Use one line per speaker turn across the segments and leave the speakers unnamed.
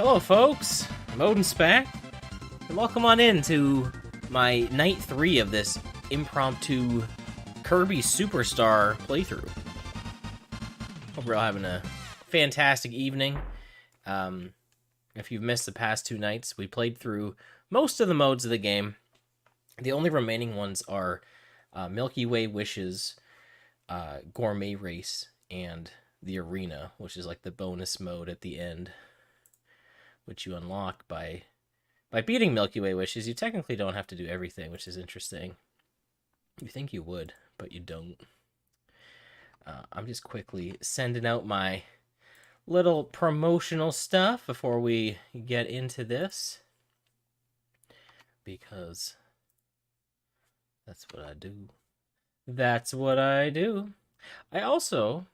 Hello folks, I'm OdinSpack, and welcome on in to my night 3 of this impromptu Kirby Super Star playthrough. Hope we're all having a fantastic evening. If you've missed the past 2 nights, we played through most of the modes of the game. The only remaining ones are Milky Way Wishes, Gourmet Race, and the Arena, which is like the bonus mode at the end, which you unlock by beating Milky Way Wishes. You technically don't have to do everything, which is interesting. You think you would, but you don't. I'm just quickly sending out my little promotional stuff before we get into this, because that's what I do. That's what I do. I also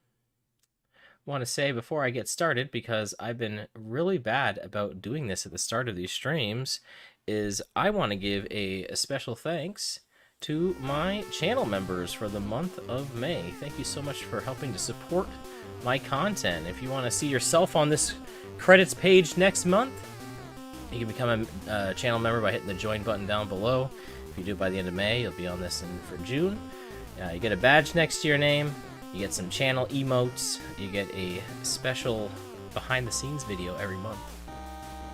want to say before I get started, because I've been really bad about doing this at the start of these streams, is I want to give a special thanks to my channel members for the month of May. Thank you so much for helping to support my content. If you want to see yourself on this credits page next month, you can become a channel member by hitting the join button down below. If you do it by the end of May, you'll be on this for June. You get a badge next to your name. You get some channel emotes, you get a special behind-the-scenes video every month.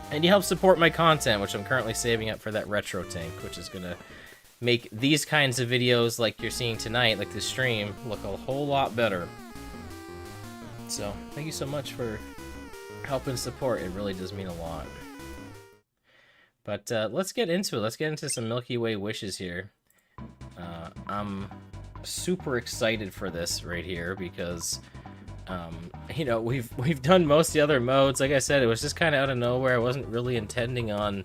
And you help support my content, which I'm currently saving up for that retro tank, which is going to make these kinds of videos like you're seeing tonight, like this stream, look a whole lot better. So, thank you so much for helping support. It really does mean a lot. But let's get into it. Let's get into some Milky Way Wishes here. I'm super excited for this right here because you know, we've done most of the other modes. Like I said, it was just kind of out of nowhere. I wasn't really intending on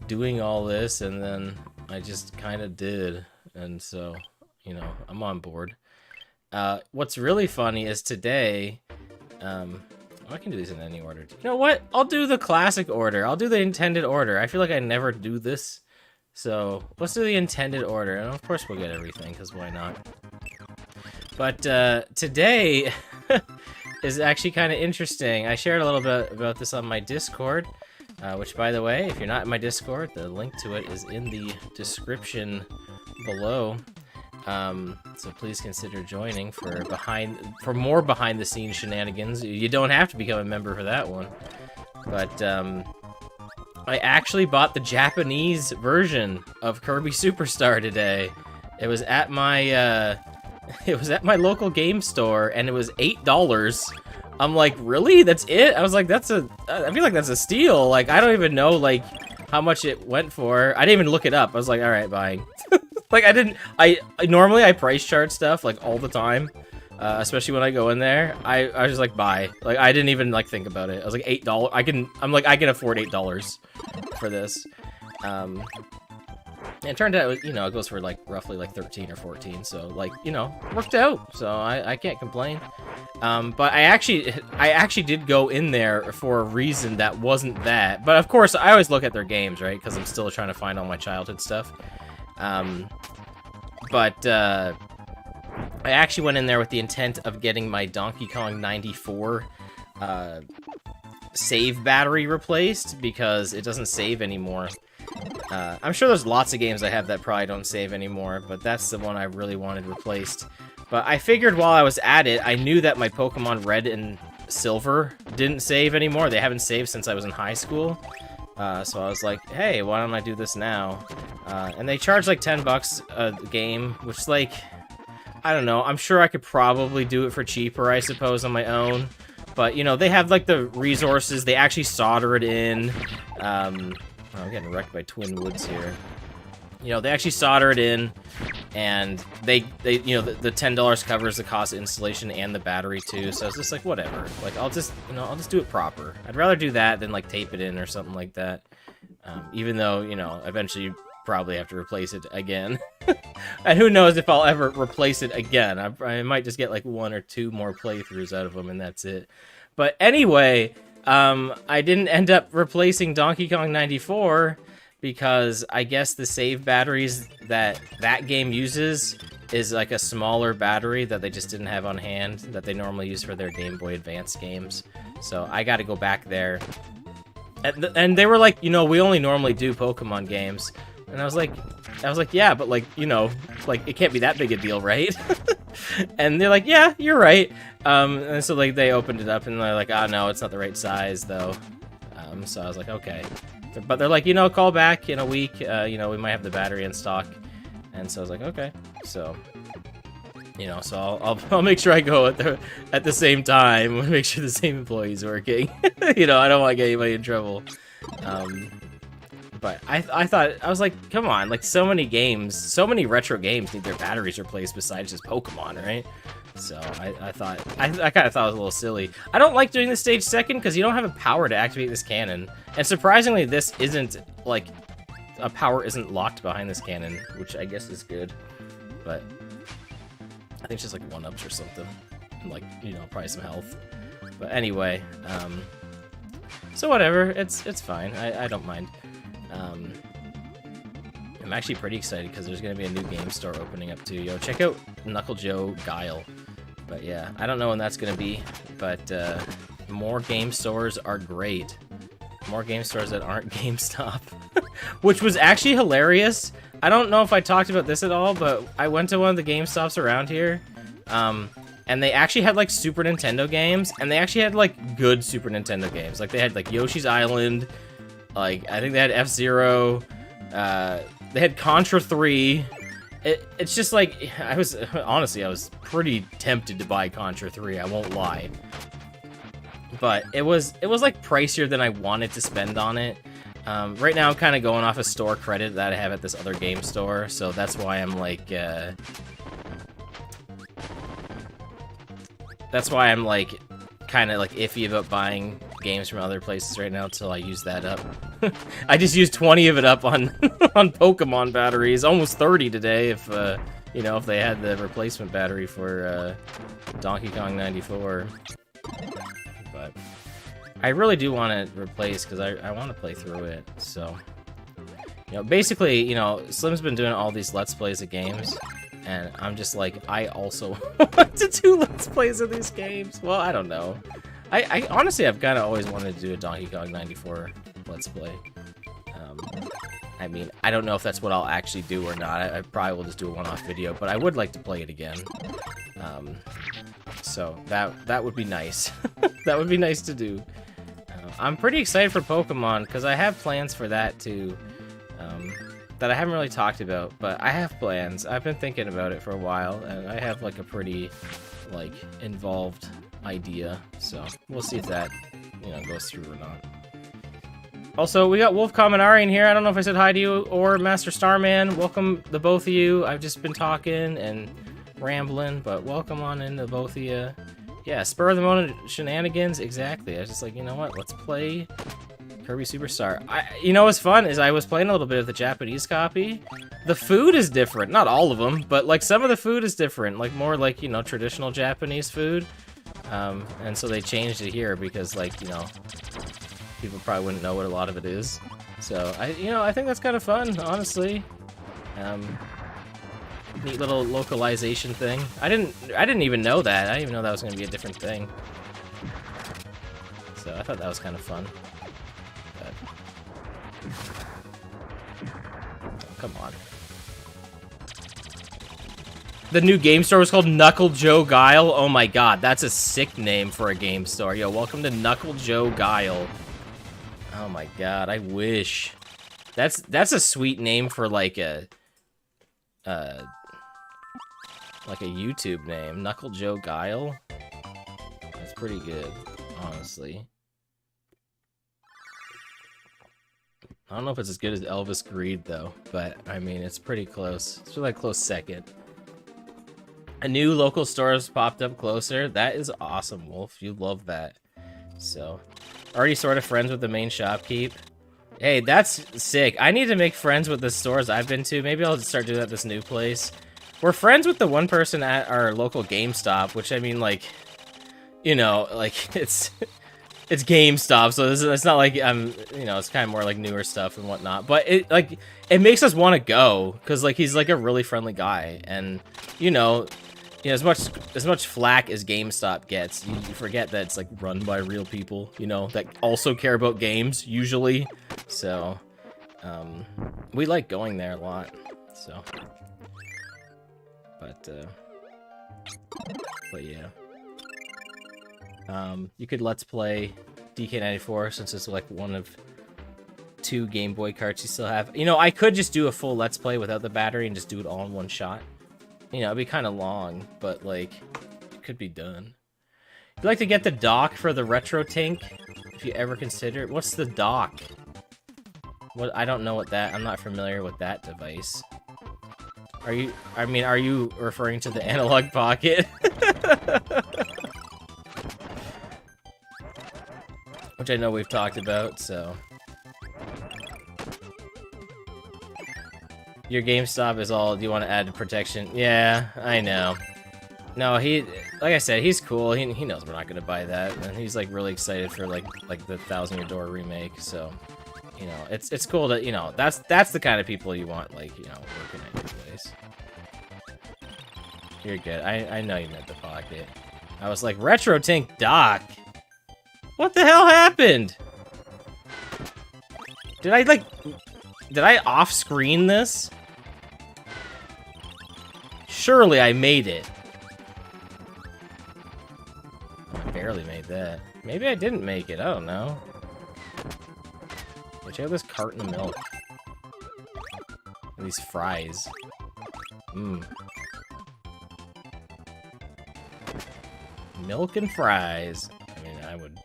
doing all this, and then I just kind of did, and so, you know, I'm on board. What's really funny is today, I can do these in any order. You know what? I'll do the classic order. I'll do the intended order. I feel like I never do this. So, let's do the intended order, and of course we'll get everything, because why not? But, today is actually kind of interesting. I shared a little bit about this on my Discord, which, by the way, if you're not in my Discord, the link to it is in the description below. So please consider joining for more behind-the-scenes shenanigans. You don't have to become a member for that one. But, I actually bought the Japanese version of Kirby Super Star today. It was at my local game store, and it was $8. I'm like, really? That's it? I was like, I feel like that's a steal. Like, I don't even know, like, how much it went for. I didn't even look it up. I was like, all right, buying. Like, I normally I price chart stuff, like, all the time. Especially when I go in there, I was just like, buy. Like, I didn't even like think about it. I was like, $8. I can afford $8 for this. And it turned out, you know, it goes for like roughly like 13 or 14. So like, you know, worked out. So I can't complain. But I actually did go in there for a reason that wasn't that. But of course, I always look at their games, right? Because I'm still trying to find all my childhood stuff. I actually went in there with the intent of getting my Donkey Kong 94 save battery replaced, because it doesn't save anymore. I'm sure there's lots of games I have that probably don't save anymore, but that's the one I really wanted replaced. But I figured while I was at it, I knew that my Pokemon Red and Silver didn't save anymore. They haven't saved since I was in high school. So I was like, hey, why don't I do this now? And they charge like $10 a game, which, like, I don't know. I'm sure I could probably do it for cheaper, I suppose, on my own. But, you know, they have, like, the resources. They actually solder it in. Oh, I'm getting wrecked by Twin Woods here. You know, they actually solder it in. And they you know, the $10 covers the cost of installation and the battery, too. So it's just like, whatever. Like, I'll just do it proper. I'd rather do that than, like, tape it in or something like that. Even though, you know, eventually probably have to replace it again. And who knows if I'll ever replace it again. I might just get like 1 or 2 more playthroughs out of them, and that's it. But anyway, I didn't end up replacing Donkey Kong 94 because I guess the save batteries that game uses is like a smaller battery that they just didn't have on hand that they normally use for their Game Boy Advance games. So I got to go back there And they were like, you know, we only normally do Pokemon games. And I was like, yeah, but like, you know, like it can't be that big a deal, right? And they're like, yeah, you're right. And so like they opened it up and they're like, oh no, it's not the right size though. So I was like, okay. But they're like, you know, call back in a week. You know, we might have the battery in stock. And so I was like, okay. So, you know, so I'll make sure I go at the same time. Make sure the same employee's working. You know, I don't want to get anybody in trouble. But I thought, I was like, come on, like so many games, so many retro games need their batteries replaced besides just Pokemon, right? So I thought, I kind of thought it was a little silly. I don't like doing the stage second because you don't have a power to activate this cannon. And surprisingly, this isn't, like, a power isn't locked behind this cannon, which I guess is good. But I think it's just like 1-ups or something. Like, you know, probably some health. But anyway, so whatever, it's fine. I don't mind. I'm actually pretty excited because there's going to be a new game store opening up too. Yo, check out Knuckle Joe Guile. But yeah, I don't know when that's going to be, but more game stores are great. More game stores that aren't GameStop. Which was actually hilarious. I don't know if I talked about this at all, but I went to one of the GameStops around here. And they actually had like Super Nintendo games, and they actually had like good Super Nintendo games. Like they had like Yoshi's Island, like I think they had F-Zero, they had Contra 3. It's just like, honestly, I was pretty tempted to buy Contra 3, I won't lie. But it was like pricier than I wanted to spend on it. Right now I'm kind of going off a store credit that I have at this other game store, so that's why I'm like, kind of like iffy about buying games from other places right now until I use that up. I just used 20 of it up on on Pokemon batteries, almost 30 today if you know, if they had the replacement battery for Donkey Kong 94. But I really do want to replace because I want to play through it. So, you know, basically, you know, Slim's been doing all these Let's Plays of games. And I'm just like, I also want to do Let's Plays of these games. Well, I don't know. I honestly, I've kind of always wanted to do a Donkey Kong 94 Let's Play. I mean, I don't know if that's what I'll actually do or not. I probably will just do a one-off video, but I would like to play it again. So that would be nice. That would be nice to do. I'm pretty excited for Pokemon, because I have plans for that too. That I haven't really talked about, but I have plans. I've been thinking about it for a while, and I have like a pretty, like, involved idea. So we'll see if that, you know, goes through or not. Also, we got Wolf Kaminari in here. I don't know if I said hi to you or Master Starman. Welcome, the both of you. I've just been talking and rambling, but welcome on in, the both of you. Yeah, spur of the moment shenanigans. Exactly. I was just like, you know what? Let's play Kirby Super Star. You know what's fun is I was playing a little bit of the Japanese copy. The food is different. Not all of them, but like some of the food is different. Like more like, you know, traditional Japanese food. And so they changed it here because, like, you know, people probably wouldn't know what a lot of it is. So I think that's kind of fun, honestly. Neat little localization thing. I didn't even know that. I didn't even know that was going to be a different thing. So I thought that was kind of fun. Come on. The new game store was called Knuckle Joe Guile. Oh my god, that's a sick name for a game store. Yo, welcome to Knuckle Joe Guile. Oh my god, I wish. That's a sweet name for like a YouTube name. Knuckle Joe Guile. That's pretty good, honestly. I don't know if it's as good as Elvis Greed, though, but, I mean, it's pretty close. It's really a close second. A new local store has popped up closer. That is awesome, Wolf. You love that. So, already sort of friends with the main shopkeep. Hey, that's sick. I need to make friends with the stores I've been to. Maybe I'll start doing that at this new place. We're friends with the one person at our local GameStop, which, I mean, like, you know, like, it's GameStop, so it's not like you know, it's kind of more like newer stuff and whatnot. But it makes us want to go because like he's like a really friendly guy, and you know, You know, as much flack as GameStop gets, you forget that it's like run by real people, you know, that also care about games usually. So, we like going there a lot. So, but yeah. You could Let's Play DK94 since it's like one of 2 Game Boy carts you still have. You know, I could just do a full Let's Play without the battery and just do it all in one shot. You know, it'd be kind of long, but like, it could be done. You'd like to get the dock for the Retro Tank, if you ever consider it. What's the dock? What? I don't know what that. I'm not familiar with that device. Are you? I mean, are you referring to the Analog Pocket? Which I know we've talked about, so. Your GameStop is all, do you want to add protection? Yeah, I know. No, like I said, he's cool. He knows we're not going to buy that. And he's, like, really excited for, like the Thousand Year Door remake. So, you know, it's cool to, you know, that's the kind of people you want, like, you know, working at your place. You're good. I know you meant the Pocket. I was like, Retro Tank Dock? What the hell happened? Did I off-screen this? Surely I made it. I barely made that. Maybe I didn't make it, I don't know. Check out this carton of milk. And these fries. Mmm. Milk and fries. I mean, I would...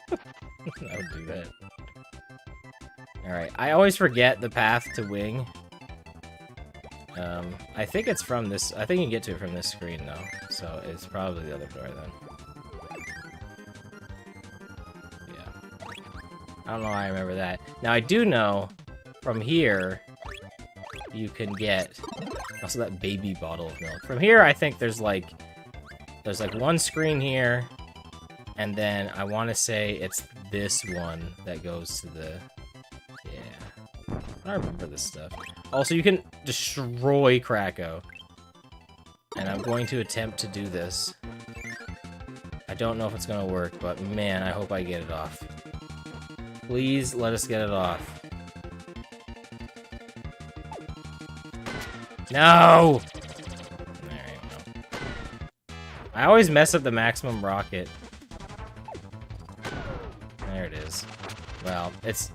I would do that. Alright, I always forget the path to Wing. I think it's from this... I think you can get to it from this screen, though. So it's probably the other door, then. Yeah. I don't know why I remember that. Now, I do know, from here, you can get... Also, that baby bottle of milk. From here, I think there's, like... There's, like, one screen here, and then I want to say it's this one that goes to the... Yeah. I remember this stuff. Also, you can destroy Krakow. And I'm going to attempt to do this. I don't know if it's going to work, but man, I hope I get it off. Please let us get it off. No! Alright, no. I always mess up the maximum rocket. There it is. Well, it's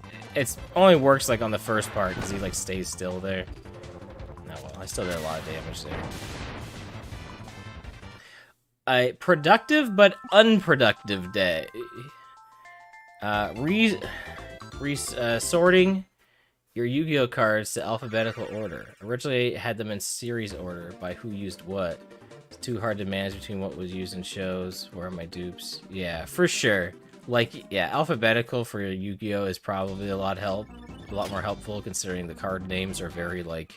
only works like on the first part because he like stays still there. Oh well, I still did a lot of damage there. A productive but unproductive day. Sorting your Yu-Gi-Oh cards to alphabetical order. Originally had them in series order by who used what. It's too hard to manage between what was used in shows. Where are my dupes? Yeah, for sure. Like, yeah, alphabetical for Yu-Gi-Oh is probably a lot more helpful considering the card names are very, like,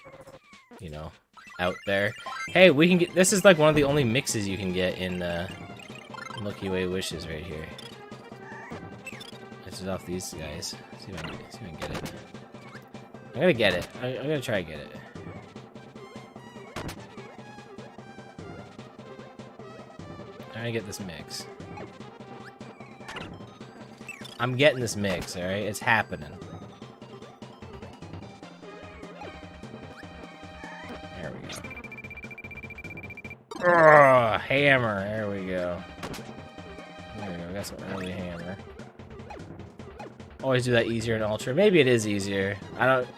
you know, out there. Hey, we can get, this is like one of the only mixes you can get in Milky Way Wishes right here. This is off these guys. See if I can get it. I'm gonna get it. I'm gonna try to get it. I'm gonna get this mix. I'm getting this mix, alright? It's happening. There we go. Ugh, hammer. There we go. There we go. We got some early hammer. Always do that easier in Ultra. Maybe it is easier. I don't...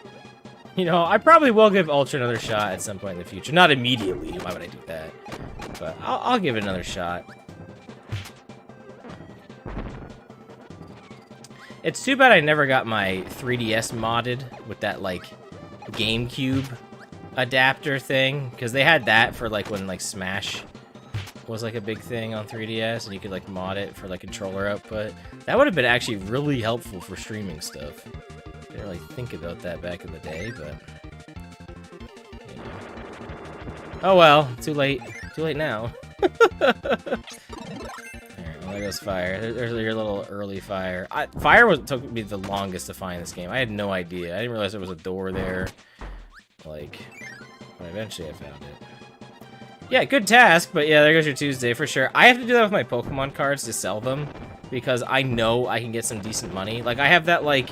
You know, I probably will give Ultra another shot at some point in the future. Not immediately. Why would I do that? But I'll give it another shot. It's too bad I never got my 3DS modded with that, like, GameCube adapter thing. Because they had that for, like, when, like, Smash was, like, a big thing on 3DS. And you could, like, mod it for, like, controller output. That would have been actually really helpful for streaming stuff. Didn't really think about that back in the day, but... You know. Oh, well. Too late. Too late now. There goes fire. There's your little early fire. Fire took me the longest to find this game. I had no idea. I didn't realize there was a door there. Like, but eventually I found it. Yeah, good task, but yeah, there goes your Tuesday for sure. I have to do that with my Pokemon cards to sell them, because I know I can get some decent money. Like, I have that, like,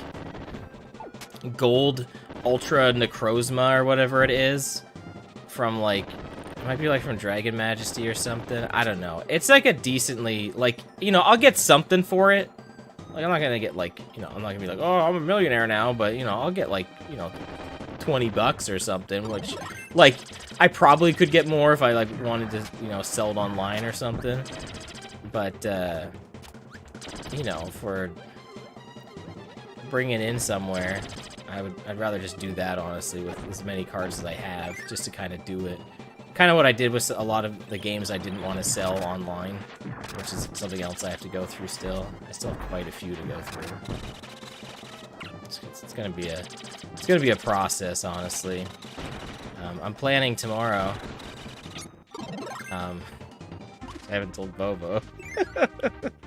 gold Ultra Necrozma or whatever it is from, like, it might be, like, from Dragon Majesty or something. I don't know. It's, like, a decently, like, you know, I'll get something for it. Like, I'm not gonna get, like, you know, I'm not gonna be like, oh, I'm a millionaire now, but, you know, I'll get, like, you know, 20 bucks or something, which, like, I probably could get more if I, like, wanted to, you know, sell it online or something. But, you know, for bringing in somewhere, I'd rather just do that, honestly, with as many cards as I have, just to kind of do it. Kind of what I did with a lot of the games I didn't want to sell online, which is something else I have to go through still. I still have quite a few to go through. It's gonna be a process, honestly. I'm planning tomorrow. I haven't told Bobo.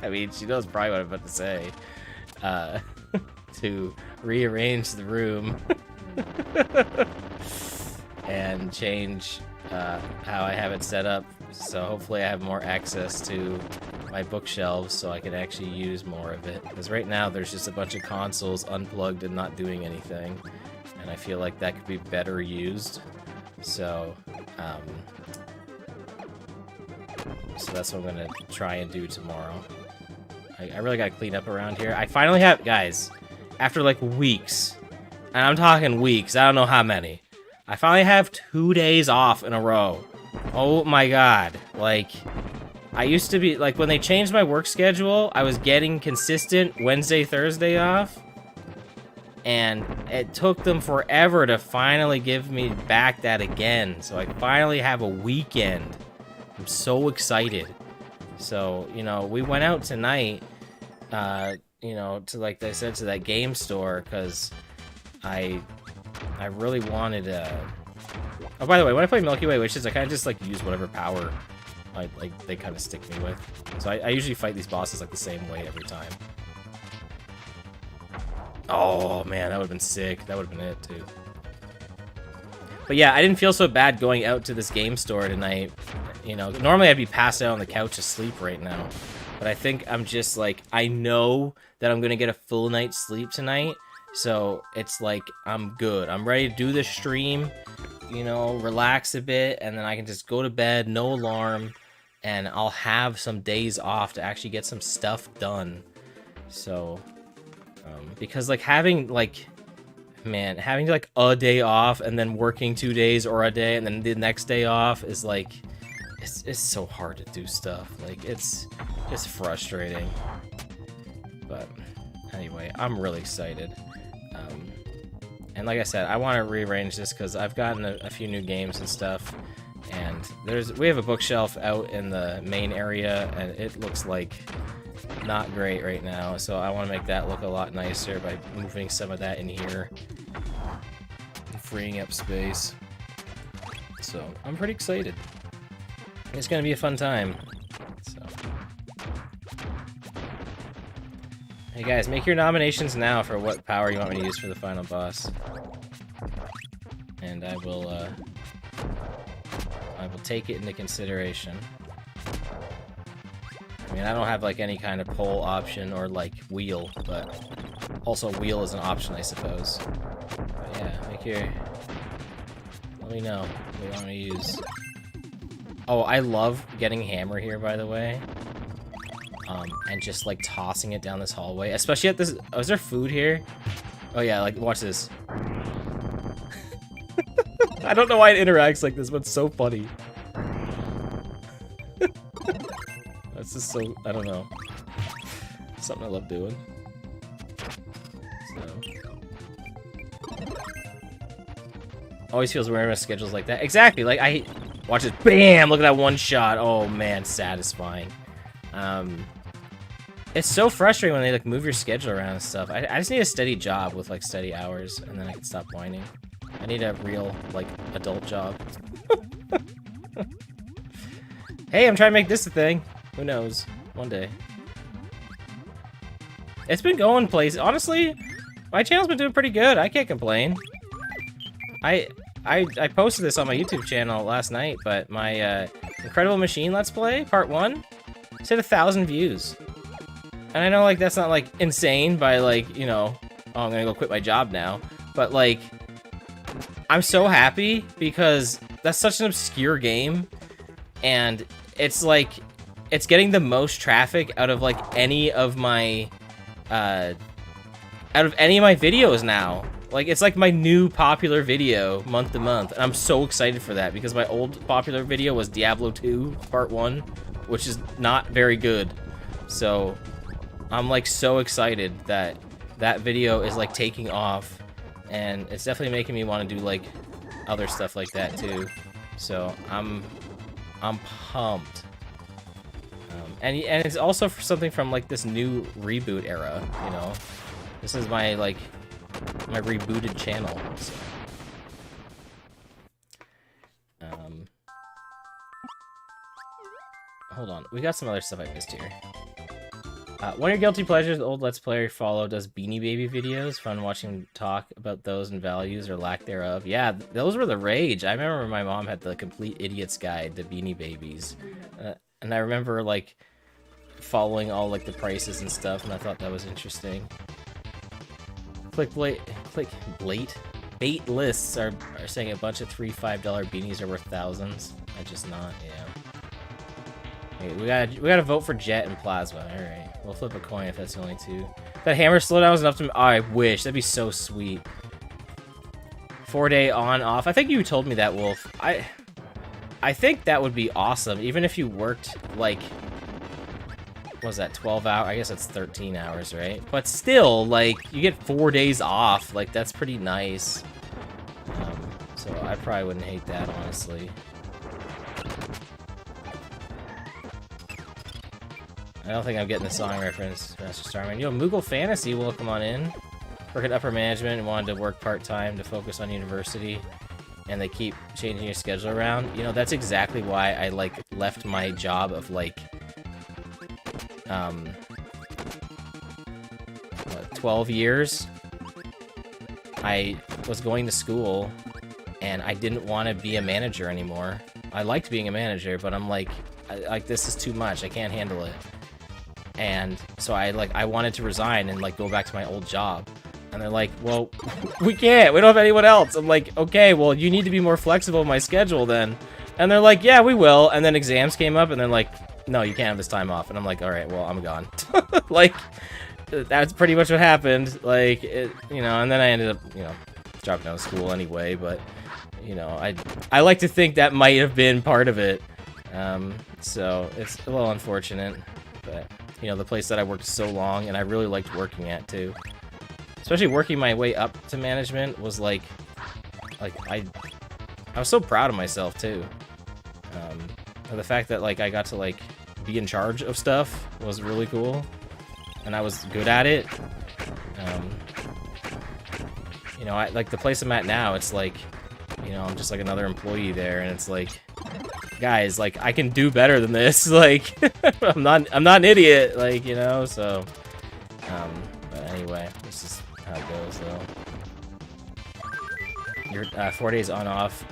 I mean, she knows probably what I'm about to say. To rearrange the room and change how I have it set up, so hopefully I have more access to my bookshelves so I can actually use more of it. Because right now there's just a bunch of consoles unplugged and not doing anything, and I feel like that could be better used. So, so that's what I'm gonna try and do tomorrow. I really gotta clean up around here. I finally have, guys, after like weeks, and I'm talking weeks, I don't know how many, I finally have 2 days off in a row. Oh my god. Like, I used to be, like, when they changed my work schedule, I was getting consistent Wednesday, Thursday off. And it took them forever to finally give me back that again. So I finally have a weekend. I'm so excited. So, you know, we went out tonight, you know, to, like I said, to that game store, because I really wanted oh, by the way, when I play Milky Way Wishes, I kind of just, like, use whatever power, like, they kind of stick me with. So I usually fight these bosses, like, the same way every time. Oh, man, that would have been sick. That would have been it, too. But yeah, I didn't feel so bad going out to this game store tonight. You know, normally I'd be passed out on the couch asleep right now. But I think I'm just, like, I know that I'm going to get a full night's sleep tonight. So it's like, I'm good. I'm ready to do this stream, you know, relax a bit, and then I can just go to bed, no alarm, and I'll have some days off to actually get some stuff done. So, because, like, having, like, man, having, like, a day off and then working 2 days or a day and then the next day off is, like, it's so hard to do stuff. Like, it's frustrating. But anyway, I'm really excited. And like I said, I want to rearrange this because I've gotten a few new games and stuff, and we have a bookshelf out in the main area, and it looks like not great right now, so I want to make that look a lot nicer by moving some of that in here and freeing up space. So I'm pretty excited. It's gonna be a fun time. So, hey guys, make your nominations now for what power you want me to use for the final boss, and I will take it into consideration. I mean, I don't have, like, any kind of poll option or, like, wheel, but also wheel is an option, I suppose. But yeah, let me know what you want me to use. Oh, I love getting hammer here, by the way. And just, like, tossing it down this hallway, especially at this. Oh, is there food here? Oh yeah, like, watch this. I don't know why it interacts like this, but it's so funny. It's just so, I don't know. Something I love doing. So. Always feels weird when schedules like that. Exactly, like, watch this. Bam! Look at that one shot. Oh man, satisfying. It's so frustrating when they, like, move your schedule around and stuff. I just need a steady job with, like, steady hours, and then I can stop whining. I need a real, like, adult job. Hey, I'm trying to make this a thing. Who knows? One day. It's been going places. Honestly, my channel's been doing pretty good. I can't complain. I posted this on my YouTube channel last night, but my Incredible Machine Let's Play, Part 1, it's hit 1,000 views. And I know, like, that's not, like, insane by, like, you know, oh, I'm gonna go quit my job now. But, like, I'm so happy because that's such an obscure game. And it's, like, it's getting the most traffic out of, like, any of my videos now. Like, it's like my new popular video month to month. And I'm so excited for that because my old popular video was Diablo 2 Part 1, which is not very good. So I'm like so excited that that video is like taking off, and it's definitely making me want to do like other stuff like that too. So I'm pumped. And it's also for something from like this new reboot era, you know. This is my like my rebooted channel. So. Hold on, we got some other stuff I missed here. One of your guilty pleasures, the old Let's Player you follow does Beanie Baby videos. Fun watching him talk about those and values or lack thereof. Yeah, those were the rage. I remember my mom had the Complete Idiot's Guide to Beanie Babies. And I remember, like, following all, like, the prices and stuff, and I thought that was interesting. Bait lists are saying a bunch of $3, $5 beanies are worth thousands. I just not, yeah. Okay, we gotta vote for Jet and Plasma. Alright. We'll flip a coin if that's the only two. That hammer slowdown was enough to... Oh, I wish. That'd be so sweet. 4-day on, off. I think you told me that, Wolf. I think that would be awesome. Even if you worked, like... What was that, 12 hours? I guess that's 13 hours, right? But still, like, you get 4 days off. Like, that's pretty nice. So I probably wouldn't hate that, honestly. I don't think I'm getting the song reference, Master Starman. Yo, Moogle Fantasy, welcome on in. Work at upper management and wanted to work part-time to focus on university, and they keep changing your schedule around. You know, that's exactly why I, like, left my job of, like, 12 years. I was going to school, and I didn't want to be a manager anymore. I liked being a manager, but I'm like, this is too much. I can't handle it. And so I wanted to resign and like go back to my old job. And they're like, well, we can't. We don't have anyone else. I'm like, okay, well, you need to be more flexible with my schedule then. And they're like, yeah, we will. And then exams came up and they're like, no, you can't have this time off. And I'm like, all right, well, I'm gone. Like, that's pretty much what happened. Like, you know, and then I ended up, you know, dropping out of school anyway. But, you know, I like to think that might have been part of it. So it's a little unfortunate. But, you know, the place that I worked so long and I really liked working at too. Especially working my way up to management was like I was so proud of myself too. The fact that like I got to like be in charge of stuff was really cool, and I was good at it. You know, like the place I'm at now, it's like, you know, I'm just like another employee there, and it's like, guys, like I can do better than this. Like I'm not an idiot, like, you know. So, but anyway, this is how it goes though. Your 4 days on off.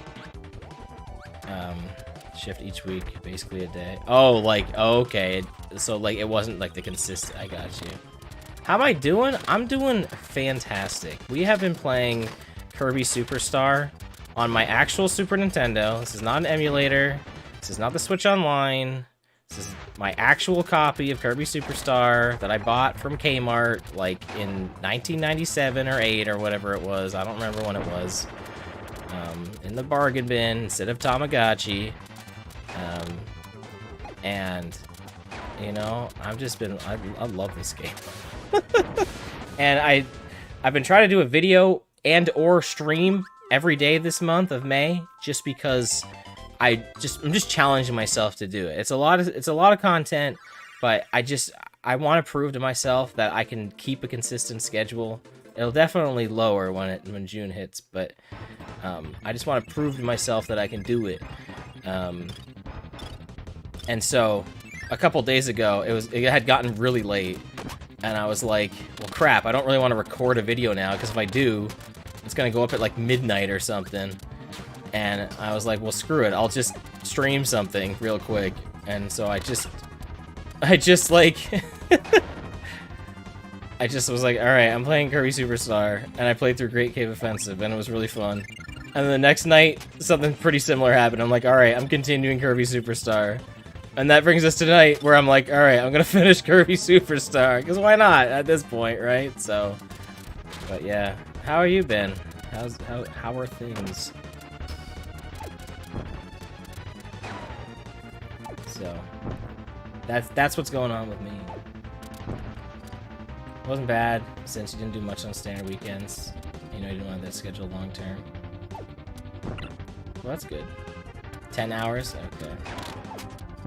Shift each week, basically a day. Oh, like, oh, okay. So, like, it wasn't, like, the consistent... I got you. How am I doing? I'm doing fantastic. We have been playing Kirby Super Star on my actual Super Nintendo. This is not an emulator. This is not the Switch Online. This is my actual copy of Kirby Super Star that I bought from Kmart, like, in 1997 or 8 or whatever it was. I don't remember when it was. In the bargain bin instead of Tamagotchi. And, you know, I've just been, I love this game. And I've been trying to do a video and or stream every day this month of May, just because I'm just challenging myself to do it. It's a lot of content, but I want to prove to myself that I can keep a consistent schedule. It'll definitely lower when June hits, but I just want to prove to myself that I can do it. And so a couple days ago, it had gotten really late, and I was like, well, crap, I don't really want to record a video now, because if I do, it's gonna go up at like midnight or something. And I was like, well, screw it. I'll just stream something real quick. And so I just like, I just was like, all right, I'm playing Kirby Super Star, and I played through Great Cave Offensive, and it was really fun. And then the next night, something pretty similar happened. I'm like, all right, I'm continuing Kirby Super Star. And that brings us to tonight, where I'm like, all right, I'm gonna finish Kirby Super Star, because why not at this point, right? So, but yeah, how are you been? How are things? So, that's what's going on with me. It wasn't bad, since you didn't do much on standard weekends. You know, you didn't want that schedule long term. Well, that's good. 10 hours? Okay.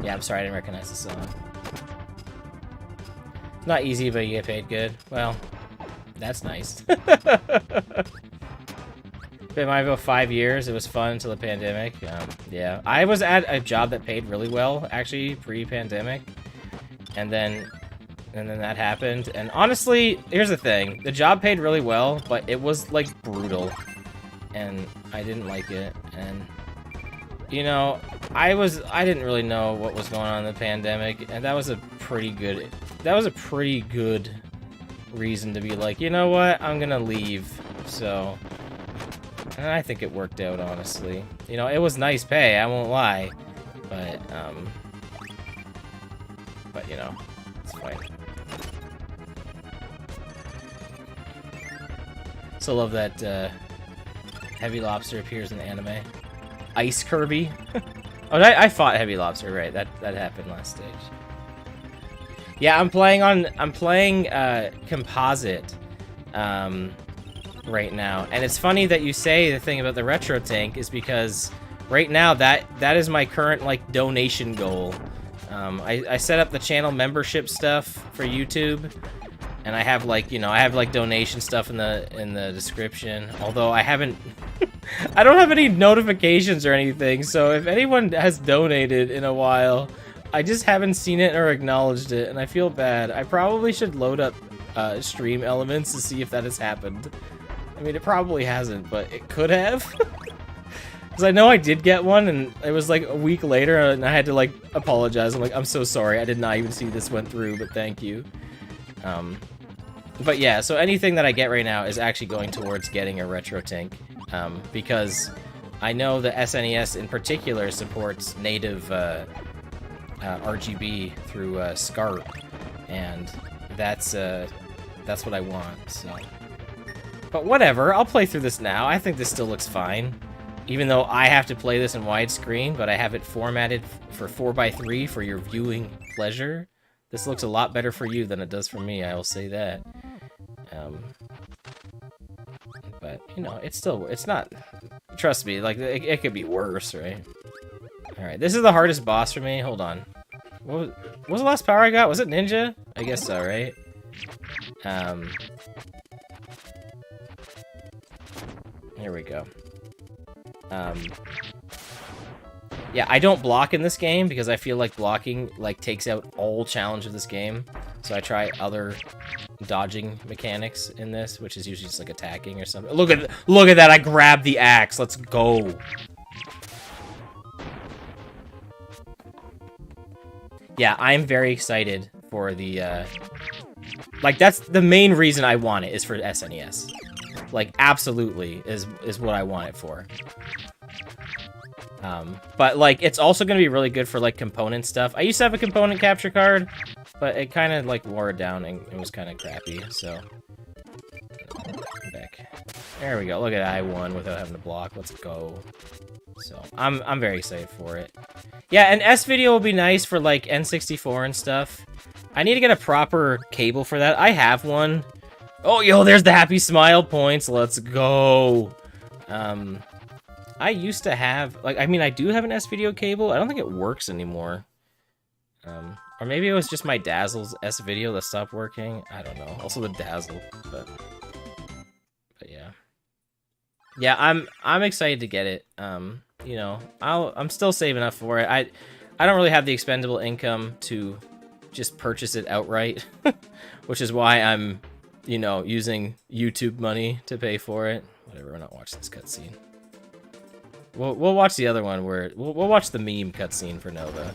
Yeah, I'm sorry, I didn't recognize the song. It's not easy, but you get paid good. Well, that's nice. Been my about 5 years. It was fun until the pandemic. Yeah, I was at a job that paid really well, actually, pre-pandemic, and then that happened. And honestly, here's the thing: the job paid really well, but it was like brutal, and I didn't like it. And you know, I didn't really know what was going on in the pandemic, and that was a pretty good reason to be like, you know what, I'm gonna leave. So. And I think it worked out, honestly. You know, it was nice pay, I won't lie. But you know, it's fine. Still love that Heavy Lobster appears in the anime. Ice Kirby. Oh, I fought Heavy Lobster, right? That happened last stage. Yeah, I'm playing Composite. Right now, and it's funny that you say the thing about the retro tank is because right now that is my current like donation goal. I set up the channel membership stuff for YouTube, and I have like, you know, I have like donation stuff in the description, although I haven't I don't have any notifications or anything, so if anyone has donated in a while, I just haven't seen it or acknowledged it, and I feel bad. I probably should load up stream elements to see if that has happened. I mean, it probably hasn't, but it could have. Because I know I did get one, and it was like a week later, and I had to like apologize. I'm like, I'm so sorry, I did not even see this went through, but thank you. But yeah, so anything that I get right now is actually going towards getting a retro tank, because I know the SNES in particular supports native RGB through SCART, and that's what I want. So. But whatever, I'll play through this now. I think this still looks fine. Even though I have to play this in widescreen, but I have it formatted for 4:3 for your viewing pleasure. This looks a lot better for you than it does for me, I will say that. But, you know, it's not... Trust me, like, it could be worse, right? Alright, this is the hardest boss for me. Hold on. What was the last power I got? Was it Ninja? I guess so, right? Here we go. Yeah, I don't block in this game because I feel like blocking like takes out all challenge of this game. So I try other dodging mechanics in this, which is usually just like attacking or something. Look at that! I grabbed the axe. Let's go. Yeah, I'm very excited for the like that's the main reason I want it is for SNES. Like, absolutely is what I want it for. But, like, it's also going to be really good for, like, component stuff. I used to have a component capture card, but it kind of, like, wore it down and it was kind of crappy, so... Back. There we go. Look at that. I won without having to block. Let's go. So, I'm very excited for it. Yeah, and S-Video will be nice for, like, N64 and stuff. I need to get a proper cable for that. I have one. Oh, yo, there's the happy smile points. Let's go. I used to have, like, I mean, I do have an S-Video cable. I don't think it works anymore. Or maybe it was just my Dazzle's S-Video that stopped working. I don't know. Also the Dazzle, but yeah. Yeah, I'm excited to get it. You know, I'm still saving up for it. I don't really have the expendable income to just purchase it outright, which is why I'm, you know, using YouTube money to pay for it. Whatever, we're not watching this cutscene. We'll watch the other one where we'll watch the meme cutscene for Nova.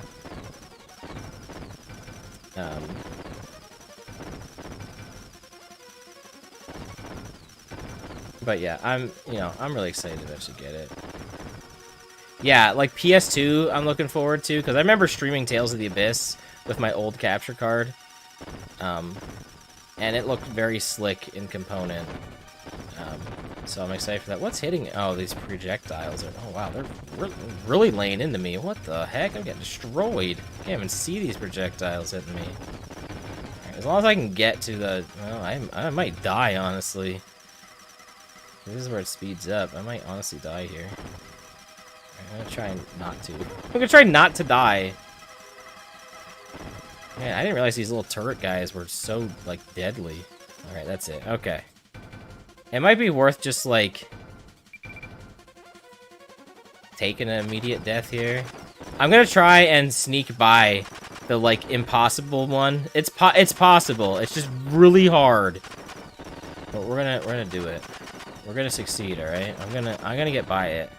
But yeah, I'm really excited to actually get it. Yeah, like PS2 I'm looking forward to, because I remember streaming Tales of the Abyss with my old capture card. And it looked very slick in component. So I'm excited for that. What's hitting? Oh, these projectiles are... Oh, wow, they're really laying into me. What the heck? I'm getting destroyed. I can't even see these projectiles hitting me. Right, as long as I can get to the... Well, I might die, honestly. This is where it speeds up. I might honestly die here. I'm gonna try not to. I'm gonna try not to die. Man, I didn't realize these little turret guys were so, like, deadly. Alright, that's it. Okay. It might be worth just, like, taking an immediate death here. I'm gonna try and sneak by the, like, impossible one. It's possible. It's just really hard. But we're gonna do it. We're gonna succeed, alright? I'm gonna get by it.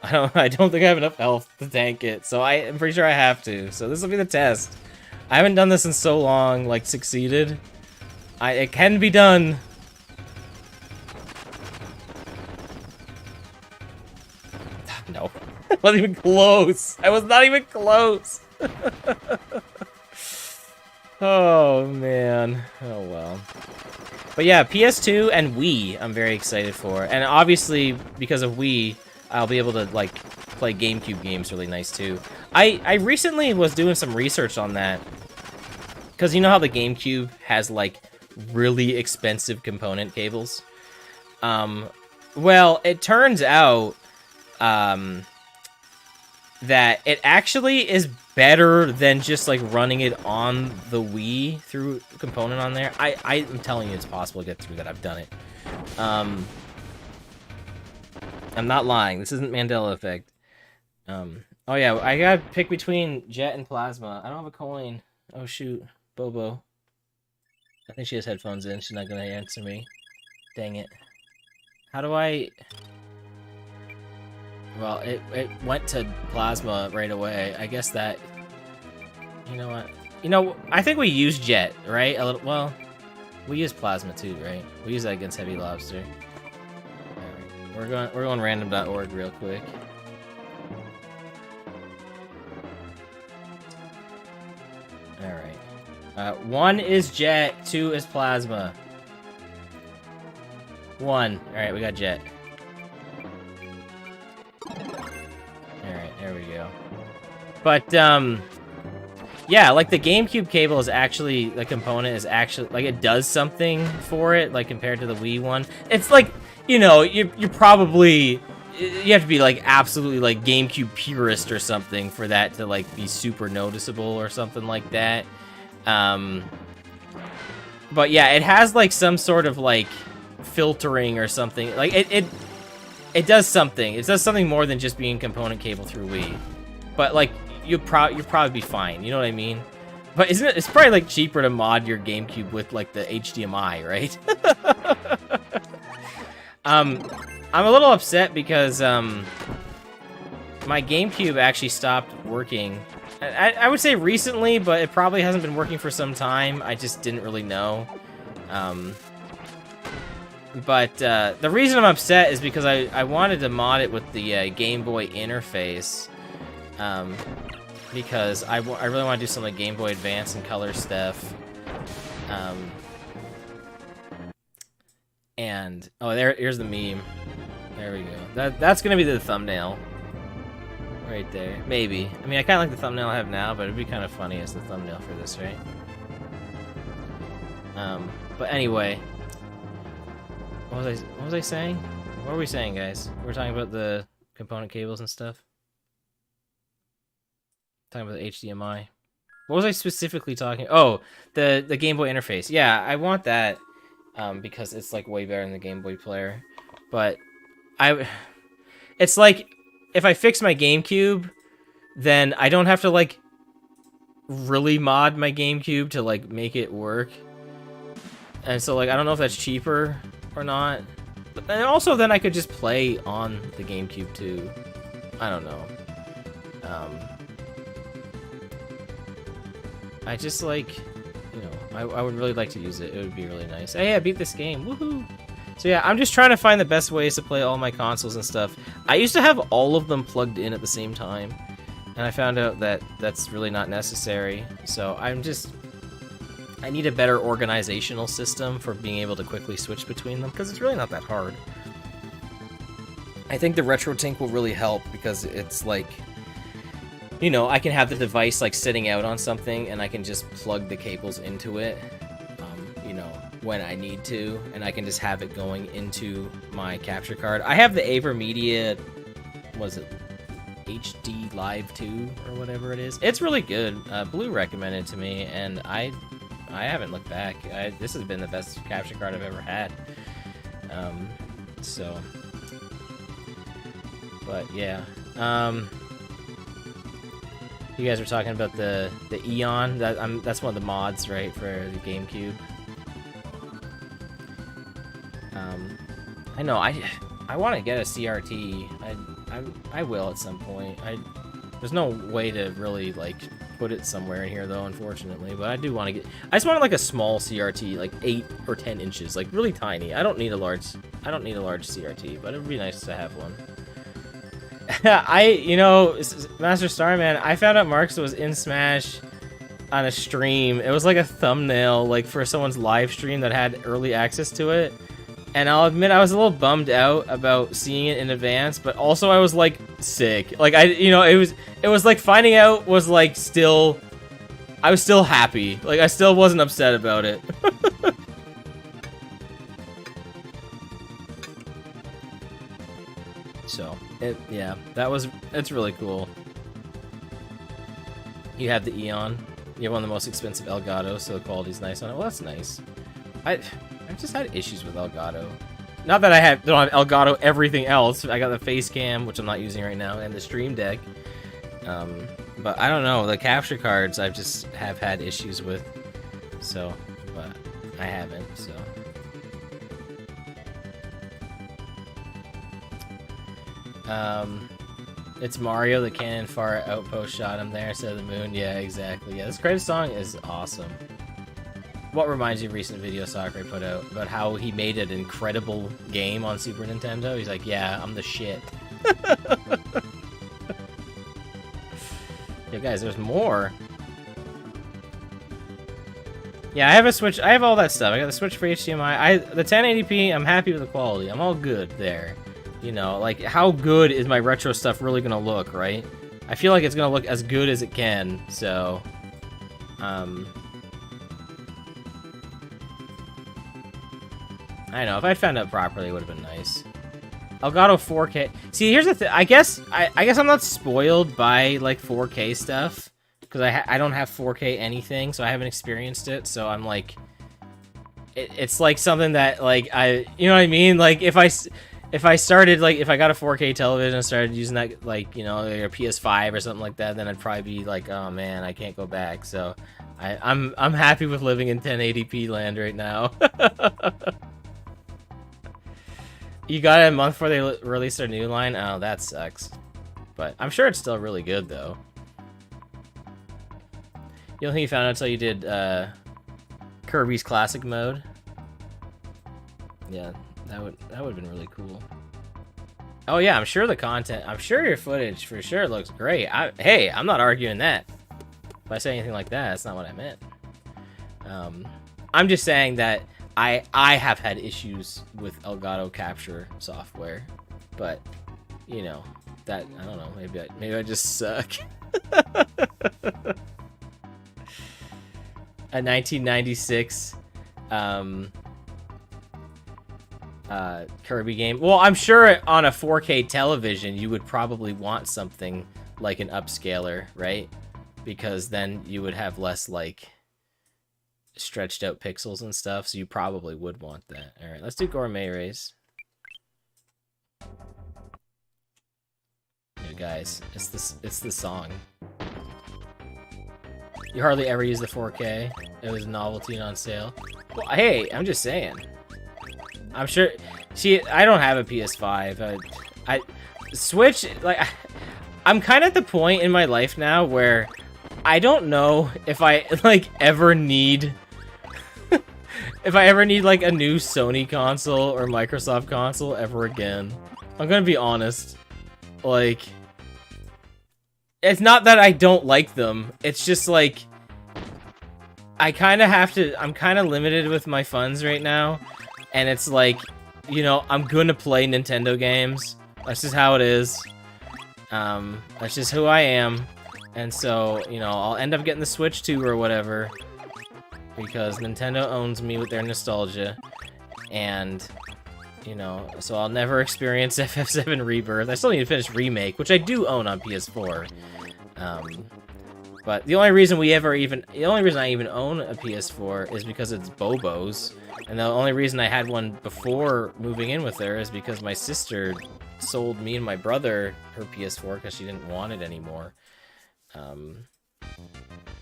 I don't think I have enough health to tank it, so I'm pretty sure I have to. So this will be the test. I haven't done this in so long, like, succeeded. It can be done. No. I wasn't even close. I was not even close. Oh, man. Oh, well. But yeah, PS2 and Wii, I'm very excited for. And obviously, because of Wii, I'll be able to, like, play GameCube games really nice, too. I recently was doing some research on that. Because you know how the GameCube has, like, really expensive component cables? Well, it turns out that it actually is better than just, like, running it on the Wii through a component on there. I'm telling you it's possible to get through that. I've done it. I'm not lying. This isn't Mandela effect. Oh yeah, I gotta pick between Jet and Plasma. I don't have a coin. Oh shoot. Bobo. I think she has headphones in. She's not gonna answer me. Dang it. How do I... Well, it went to Plasma right away. I guess that... You know what? You know, I think we use Jet, right? A little... Well, we use Plasma too, right? We use that against Heavy Lobster. Alright. We're going random.org real quick. Alright. 1 is Jet, 2 is Plasma. 1. Alright, we got Jet. Alright, there we go. But, yeah, like, the GameCube cable is actually, the component is actually, like, it does something for it, like, compared to the Wii one. It's like, you know, you're probably... You have to be, like, absolutely, like, GameCube purist or something for that to, like, be super noticeable or something like that. But, yeah, it has, like, some sort of, like, filtering or something. Like, it does something. It does something more than just being component cable through Wii. But, like, you'll probably be fine. You know what I mean? But isn't it... It's probably, like, cheaper to mod your GameCube with, like, the HDMI, right? I'm a little upset because, my GameCube actually stopped working. I would say recently, but it probably hasn't been working for some time. I just didn't really know. But the reason I'm upset is because I wanted to mod it with the Game Boy interface. Because I really want to do some like Game Boy Advance and color stuff. And oh, here's the meme. There we go. That's gonna be the thumbnail. Right there. Maybe. I mean, I kind of like the thumbnail I have now, but it'd be kind of funny as the thumbnail for this, right? But anyway. What was I saying? What were we saying, guys? We're talking about the component cables and stuff. Talking about the HDMI. What was I specifically talking? Oh, the Game Boy interface. Yeah, I want that because it's like way better than the Game Boy player. But it's like if I fix my GameCube, then I don't have to like really mod my GameCube to like make it work. And so like I don't know if that's cheaper or not. But and also then I could just play on the GameCube too. I don't know. I just like, you know, I would really like to use it. It would be really nice. Hey, I beat this game. Woohoo! So yeah, I'm just trying to find the best ways to play all my consoles and stuff. I used to have all of them plugged in at the same time, and I found out that that's really not necessary. So I need a better organizational system for being able to quickly switch between them, because it's really not that hard. I think the RetroTink will really help, because it's like, you know, I can have the device like sitting out on something, and I can just plug the cables into it, you know, when I need to, and I can just have it going into my capture card. I have the AverMedia, was it HD Live 2 or whatever it is? It's really good. Blue recommended it to me, and I haven't looked back. This has been the best capture card I've ever had. So, but yeah. You guys were talking about the Eon. That's one of the mods, right, for the GameCube. I know. I want to get a CRT. I will at some point. There's no way to really like put it somewhere in here though, unfortunately. But I do want to get. I just want like a small CRT, like 8 or 10 inches, like really tiny. I don't need a large CRT, but it would be nice to have one. You know, Master Starman, I found out Marks was in Smash on a stream. It was like a thumbnail, like for someone's live stream that had early access to it. And I'll admit I was a little bummed out about seeing it in advance, but also I was like sick. Like it was like finding out was like still, I was still happy. Like I still wasn't upset about it. So, it's really cool. You have the Eon. You have one of the most expensive Elgato, so the quality's nice on it. Well, that's nice. I've just had issues with Elgato. Not that I don't have Elgato everything else. I got the face cam, which I'm not using right now, and the Stream Deck. But I don't know, the capture cards I just have had issues with. So, but I haven't, so. It's Mario, the cannon fire outpost shot him there instead of the moon. Yeah, exactly. Yeah, this greatest song is awesome. What reminds you of recent video Sakurai put out about how he made an incredible game on Super Nintendo? He's like, yeah, I'm the shit. Yeah, guys, there's more. Yeah, I have a Switch. I have all that stuff. I got the Switch for HDMI. The 1080p, I'm happy with the quality. I'm all good there. You know, like, how good is my retro stuff really gonna look, right? I feel like it's gonna look as good as it can, so... I know, if I'd found out properly, it would have been nice. Elgato 4K. See, here's the thing. I guess I'm not spoiled by, like, 4K stuff. Because I don't have 4K anything, so I haven't experienced it. So I'm like... It's like something that, like, you know what I mean? Like, if I started, like, if I got a 4K television and started using that, like, you know, like a PS5 or something like that, then I'd probably be like, oh man, I can't go back. So I'm happy with living in 1080p land right now. You got it a month before they release their new line? Oh, that sucks. But I'm sure it's still really good, though. You don't think you found out until you did Kirby's Classic mode? Yeah, that would have been really cool. Oh yeah, I'm sure your footage for sure looks great. Hey, I'm not arguing that. If I say anything like that, that's not what I meant. I'm just saying that I have had issues with Elgato capture software, but you know that I don't know. Maybe I just suck. A 1996 Kirby game. Well, I'm sure on a 4K television you would probably want something like an upscaler, right? Because then you would have less like stretched out pixels and stuff, so you probably would want that. All right, let's do Gourmet Race. Hey guys, it's the song. You hardly ever use the 4K. It was a novelty and on sale. Well, hey, I'm just saying. I'm sure. See, I don't have a PS5. Switch, like, I'm kind of at the point in my life now where I don't know if I like ever need if I ever need like a new Sony console or Microsoft console ever again. I'm gonna be honest. Like, it's not that I don't like them. It's just like I kind of have to. I'm kind of limited with my funds right now, and it's like, you know, I'm gonna play Nintendo games. That's just how it is. That's just who I am. And so, you know, I'll end up getting the Switch 2 or whatever, because Nintendo owns me with their nostalgia. And, you know, so I'll never experience FF7 Rebirth. I still need to finish Remake, which I do own on PS4. But the only reason I even own a PS4 is because it's Bobo's. And the only reason I had one before moving in with her is because my sister sold me and my brother her PS4 because she didn't want it anymore.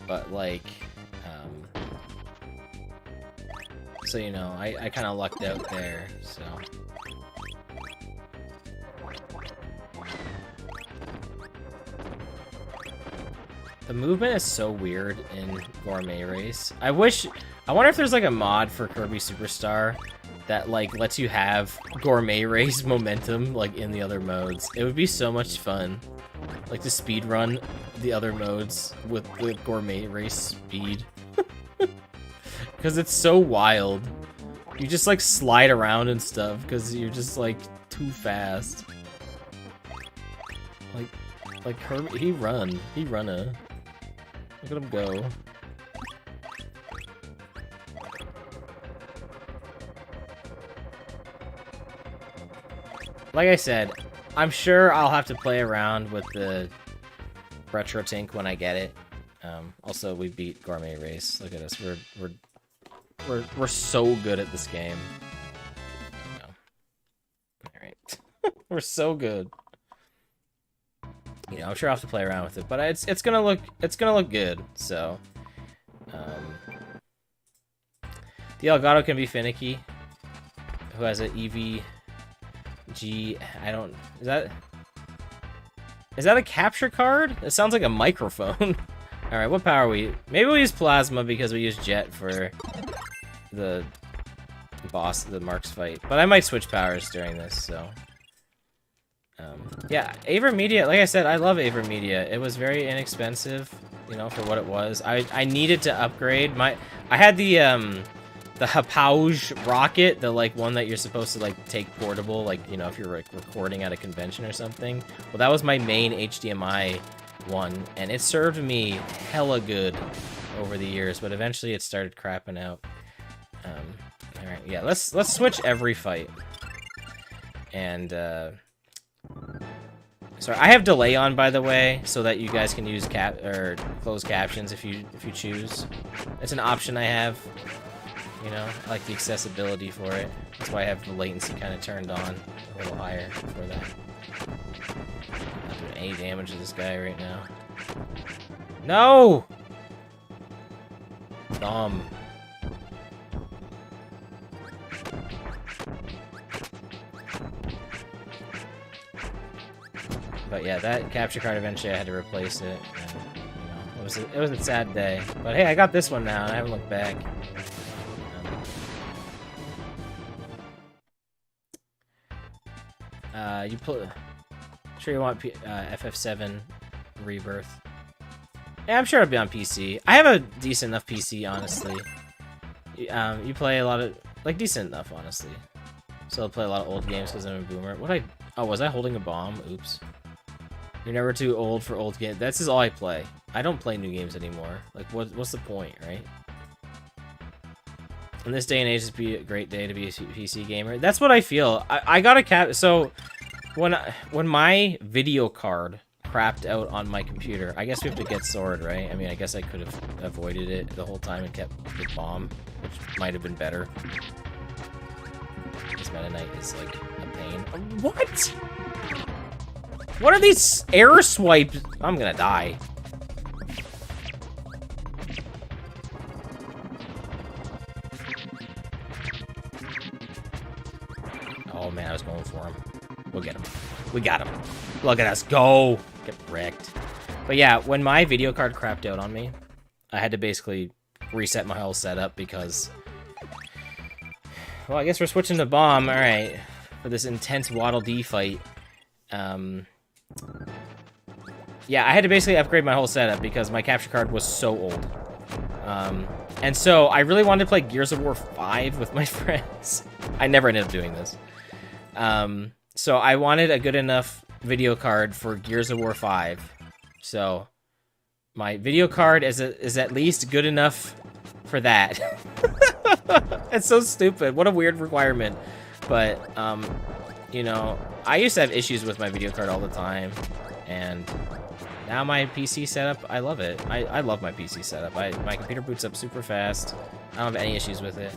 But like, so you know, I kind of lucked out there, so. The movement is so weird in Gourmet Race. I wonder if there's like a mod for Kirby Super Star that like lets you have Gourmet Race momentum like in the other modes. It would be so much fun. Like to speed run the other modes with the Gourmet Race speed. Because it's so wild. You just like slide around and stuff because you're just like too fast. Like Kirby, he runna. Look at him go. Like I said, I'm sure I'll have to play around with the Retro Tink when I get it. Also, we beat Gourmet Race. Look at us. We're so good at this game. No. All right. We're so good. You know, I'm sure I'll have to play around with it, but it's gonna look good. So, the Elgato can be finicky. Who has an EVG? I don't. Is that a capture card? It sounds like a microphone. All right, what power are we? Maybe we'll use plasma because we use jet for the boss, the Marks fight. But I might switch powers during this. So. Yeah, Avermedia, like I said, I love Avermedia. It was very inexpensive, you know, for what it was. I needed to upgrade my... I had the Hapauge rocket, the, like, one that you're supposed to, like, take portable, like, you know, if you're, like, recording at a convention or something. Well, that was my main HDMI one, and it served me hella good over the years, but eventually it started crapping out. Alright, yeah, let's switch every fight. And, sorry, I have delay on, by the way, so that you guys can use closed captions if you choose. It's an option I have. You know, I like the accessibility for it. That's why I have the latency kind of turned on a little higher for that. Not doing any damage to this guy right now. No! Dumb. But yeah, that capture card eventually I had to replace it. And, you know, it was a sad day. But hey, I got this one now, and I haven't looked back. You put. Sure you want FF7 Rebirth? Yeah, I'm sure it'll be on PC. I have a decent enough PC, honestly. You play a lot of like decent enough, honestly. So I'll play a lot of old games because I'm a boomer. Oh, was I holding a bomb? Oops. You're never too old for old games. That's just all I play. I don't play new games anymore. Like, what's the point, right? In this day and age, it'd be a great day to be a PC gamer. That's what I feel. I got a so when my video card crapped out on my computer, I guess we have to get sword, right? I mean, I guess I could have avoided it the whole time and kept the bomb, which might have been better. This Meta Knight is like a pain. What? What are these air swipes? I'm gonna die. Oh man, I was going for him. We'll get him. We got him. Look at us go. Get wrecked. But yeah, when my video card crapped out on me, I had to basically reset my whole setup because... Well, I guess we're switching to bomb. Alright. For this intense Waddle Dee fight. Yeah, I had to basically upgrade my whole setup because my capture card was so old. And so I really wanted to play Gears of War 5 with my friends. I never ended up doing this. So I wanted a good enough video card for Gears of War 5. So my video card is at least good enough for that. It's so stupid. What a weird requirement. But, you know, I used to have issues with my video card all the time. And now my PC setup, I love it. I love my PC setup. My computer boots up super fast. I don't have any issues with it.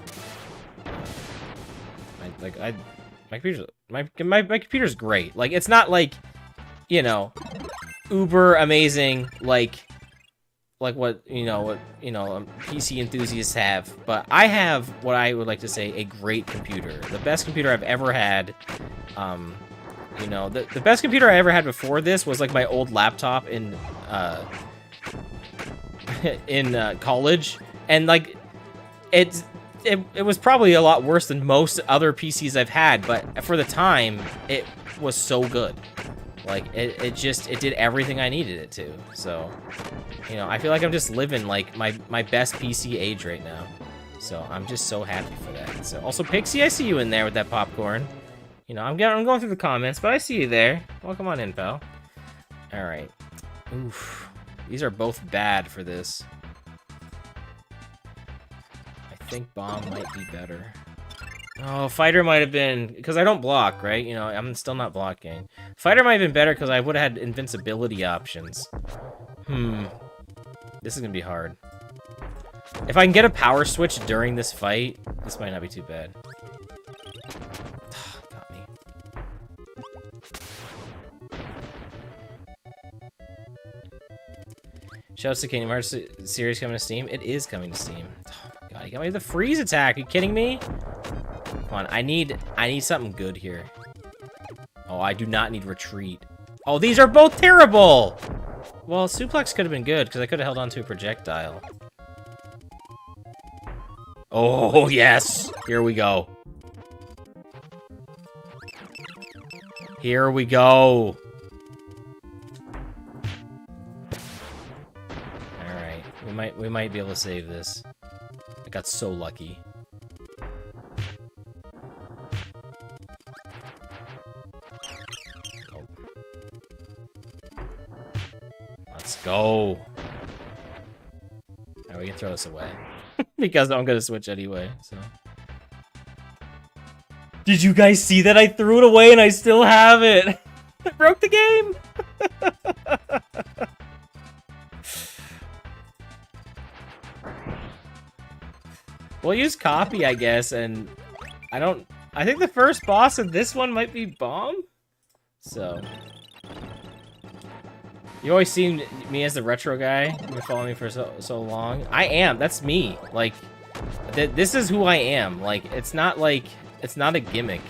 My computer's great. Like, it's not like, you know, uber amazing like what PC enthusiasts have, but I have what I would like to say a great computer, the best computer I've ever had. You know, the best computer I ever had before this was like my old laptop in college, and like it was probably a lot worse than most other PCs I've had, but for the time it was so good. Like it did everything I needed it to. So, you know, I feel like I'm just living like my best PC age right now. So I'm just so happy for that. So also Pixie, I see you in there with that popcorn. You know, I'm going through the comments, but I see you there. Welcome on in, pal. All right. Oof. These are both bad for this. I think bomb might be better. Oh, fighter might have been, because I don't block, right? You know, I'm still not blocking. Fighter might have been better because I would have had invincibility options. This is going to be hard. If I can get a power switch during this fight, this might not be too bad. Got me. Shouts to Kingdom Hearts series coming to Steam. It is coming to Steam. Oh my god, you got me with the freeze attack. Are you kidding me? Come on, I need something good here. Oh, I do not need retreat. Oh, these are both terrible! Well, suplex could have been good, because I could have held on to a projectile. Oh, yes! Here we go. Here we go! Alright, we might be able to save this. I got so lucky. Let's go. Now we can throw this away. Because I'm gonna switch anyway, so. Did you guys see that? I threw it away and I still have it! I broke the game! We'll use copy, I guess, and I think the first boss of this one might be bomb? So. You always seen me as the retro guy. You've been following me for so long. I am. That's me. Like, this is who I am. Like, it's not a gimmick.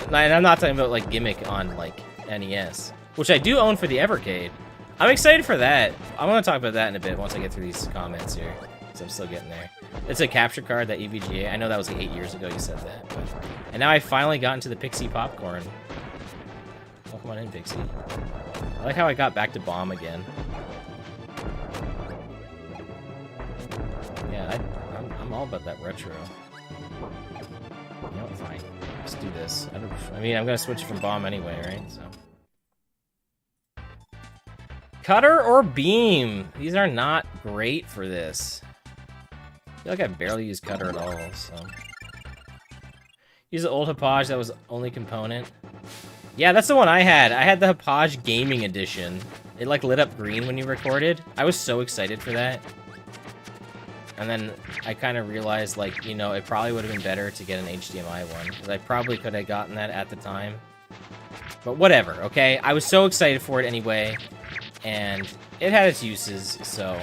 And I'm not talking about, like, gimmick on, like, NES. Which I do own for the Evercade. I'm excited for that. I'm going to talk about that in a bit once I get through these comments here. Because I'm still getting there. It's a capture card, that EVGA. I know that was like 8 years ago you said that. But... And now I finally got into the Pixie popcorn. Welcome on in, Pixie. I like how I got back to bomb again. Yeah, I'm all about that retro. You know, fine. Let's do this. I mean, I'm gonna switch from bomb anyway, right? So. Cutter or beam? These are not great for this. I feel like I barely use cutter at all, so. Use the old Hapage that was only component. Yeah, that's the one I had. I had the Hapage Gaming Edition. It, like, lit up green when you recorded. I was so excited for that. And then I kind of realized, like, you know, it probably would have been better to get an HDMI one. Because I probably could have gotten that at the time. But whatever, okay? I was so excited for it anyway. And it had its uses, so...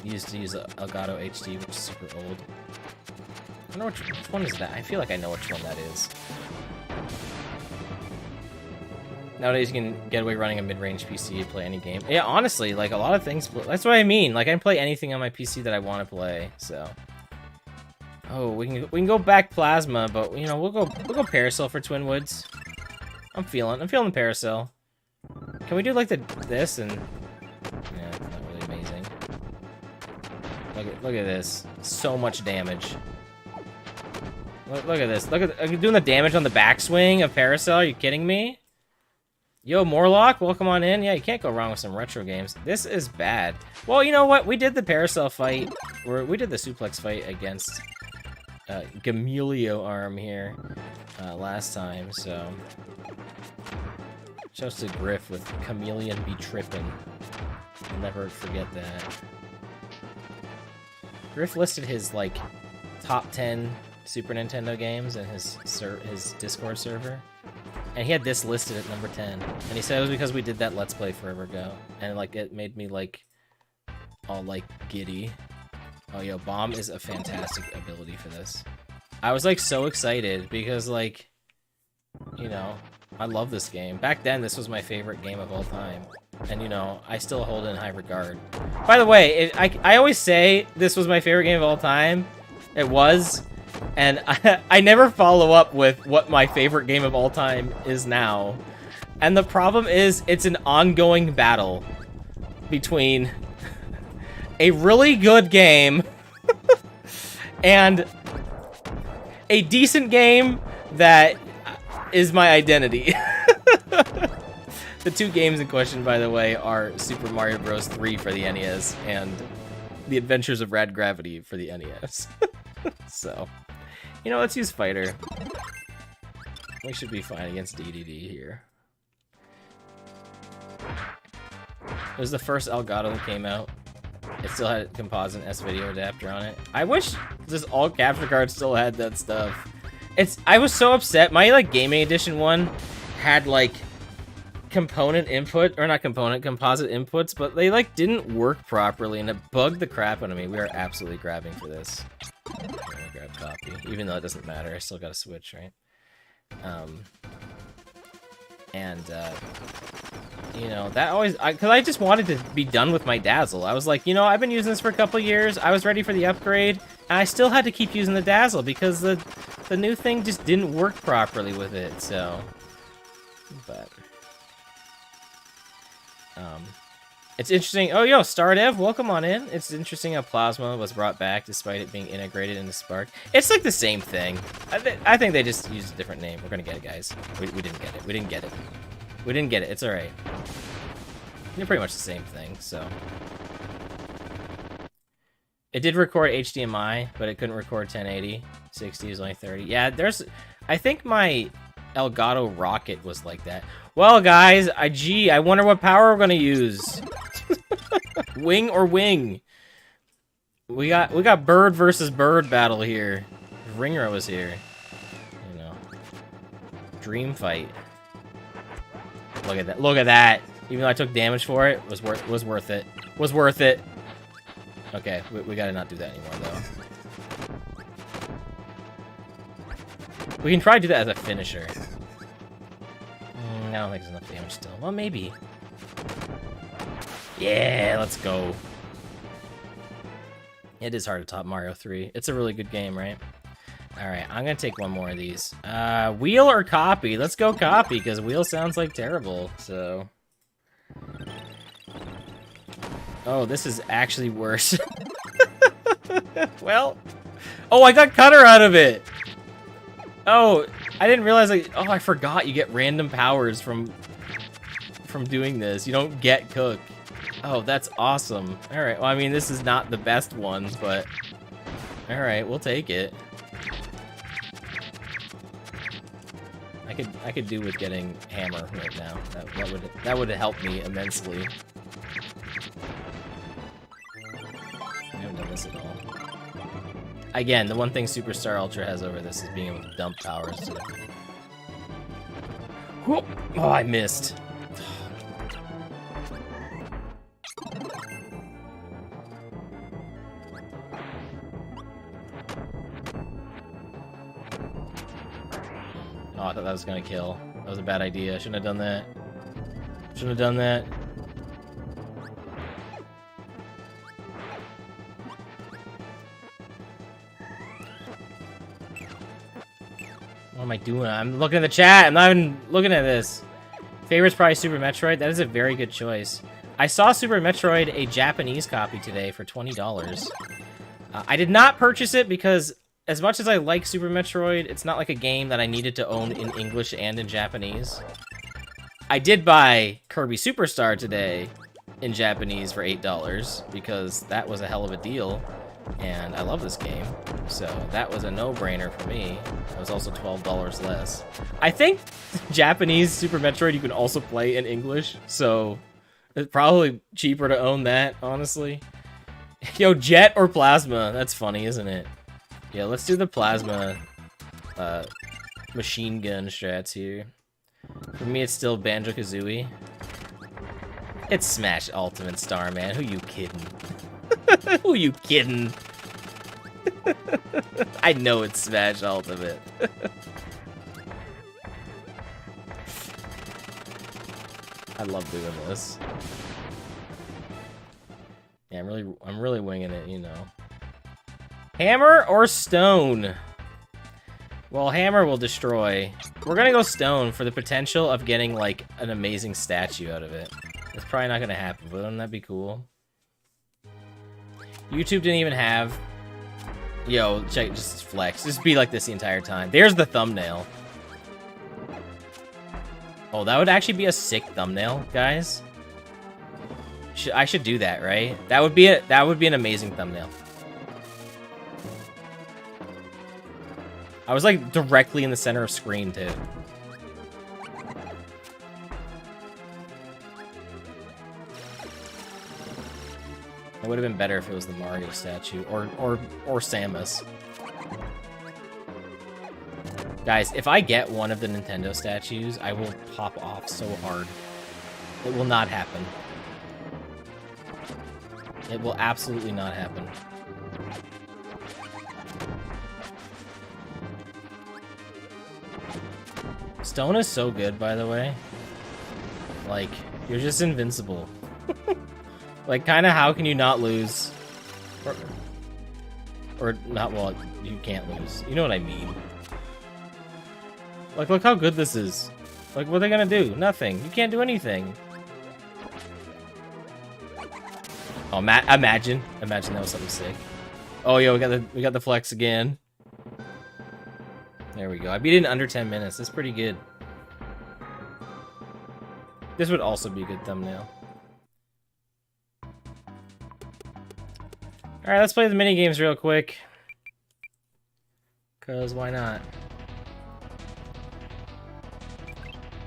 Used to use Elgato HD, which is super old. I don't know which one is that. I feel like I know which one that is. Nowadays you can get away running a mid-range PC to play any game. Yeah, honestly, like a lot of things. That's what I mean. Like I can play anything on my PC that I want to play. So. Oh, we can go back Plasma, but you know we'll go Parasail for Twin Woods. I'm feeling the Parasail. Can we do like this and? Yeah, it's not really amazing. Look at this. So much damage. Look at this. Look at I'm doing the damage on the backswing of Parasail. Are you kidding me? Yo, Morlock, welcome on in. Yeah, you can't go wrong with some retro games. This is bad. Well, you know what? We did the Parasail fight. We did the suplex fight against Gamelio Arm here last time, so shouts to Griff with Chameleon be trippin'. I'll never forget that. Griff listed his like top 10 Super Nintendo games in his Discord server, and he had this listed at number 10. And he said it was because we did that Let's Play forever ago, and like it made me like all like giddy. Oh, yo, Bomb is a fantastic ability for this. I was, like, so excited because, like, you know, I love this game. Back then, this was my favorite game of all time. And, you know, I still hold it in high regard. By the way, I always say this was my favorite game of all time. It was. And I never follow up with what my favorite game of all time is now. And the problem is, it's an ongoing battle between a really good game and a decent game that is my identity. The two games in question, by the way, are Super Mario Bros. 3 for the NES and The Adventures of Rad Gravity for the NES. So, you know, let's use Fighter. We should be fine against DDD here. It was the first Elgato that came out. It still had a composite S-video adapter on it. I wish this all capture card still had that stuff. I was so upset. My like gaming edition one had like composite inputs, but they like didn't work properly, and it bugged the crap out of me. We are absolutely grabbing for this. I'm gonna grab copy, even though it doesn't matter. I still got to switch, right? You know, that always, because I just wanted to be done with my Dazzle. I was like, you know, I've been using this for a couple years. I was ready for the upgrade, and I still had to keep using the Dazzle because the new thing just didn't work properly with it, so. But, it's interesting. Oh, yo, Stardev, welcome on in. It's interesting how Plasma was brought back despite it being integrated into Spark. It's like the same thing. I think they just used a different name. We're gonna get it, guys. We didn't get it. We didn't get it. We didn't get it. It's alright. They're pretty much the same thing, so. It did record HDMI, but it couldn't record 1080. 60 is only 30. Yeah, I think my Elgato Rocket was like that. Well, guys, I wonder what power we're gonna use. Wing or wing? We got bird versus bird battle here. Ringro is here. You know. Dream fight. Look at that. Look at that. Even though I took damage for it, was worth it. Was worth it. Okay, we gotta not do that anymore, though. We can try to do that as a finisher. I don't think there's enough damage still. Well, maybe. Yeah, let's go. It is hard to top Mario 3. It's a really good game, right? Alright, I'm gonna take one more of these. Wheel or copy? Let's go copy, because wheel sounds like terrible, so... Oh, this is actually worse. Well... Oh, I got Cutter out of it! Oh, I didn't realize, oh, I forgot you get random powers from doing this. You don't get Cook. Oh, that's awesome. Alright, well, I mean, this is not the best one, but... Alright, we'll take it. I could do with getting Hammer right now. That would have helped me immensely. I haven't done this at all. Again, the one thing Superstar Ultra has over this is being able to dump powers to the... Whoop! Oh, I missed. Oh, I thought that was gonna kill. That was a bad idea. Shouldn't have done that. Shouldn't have done that. What am I doing? I'm looking at the chat. I'm not even looking at this. Favorite's probably Super Metroid. That is a very good choice. I saw Super Metroid, a Japanese copy today for $20. I did not purchase it because as much as I like Super Metroid, it's not like a game that I needed to own in English and in Japanese. I did buy Kirby Super Star today in Japanese for $8 because that was a hell of a deal. And I love this game, so that was a no-brainer for me. It was also $12 less. I think Japanese Super Metroid you can also play in English, so it's probably cheaper to own that, honestly. Yo, Jet or Plasma? That's funny, isn't it? Yeah, let's do the Plasma machine gun strats here. For me, it's still Banjo-Kazooie. It's Smash Ultimate Star, man. Who you kidding? Who you kidding? I know it's Smash Ultimate. I love doing this. Yeah, I'm really winging it, you know. Hammer or stone? Well, hammer will destroy. We're gonna go stone for the potential of getting like an amazing statue out of it. It's probably not gonna happen, but wouldn't that be cool? YouTube didn't even have... Yo, check, just flex. Just be like this the entire time. There's the thumbnail. Oh, that would actually be a sick thumbnail, guys. I should do that, right? That would be an amazing thumbnail. I was like directly in the center of screen too. It would have been better if it was the Mario statue or Samus. Guys, if I get one of the Nintendo statues, I will pop off so hard. It will not happen. It will absolutely not happen. Stone is so good, by the way. Like, you're just invincible. Like, kind of how can you not lose? Or not, well, you can't lose. You know what I mean. Like, look how good this is. Like, what are they gonna do? Nothing. You can't do anything. Oh, imagine that was something sick. Oh, yo, we got the flex again. There we go. I beat it in under 10 minutes. That's pretty good. This would also be a good thumbnail. Alright, let's play the mini games real quick. Cause why not?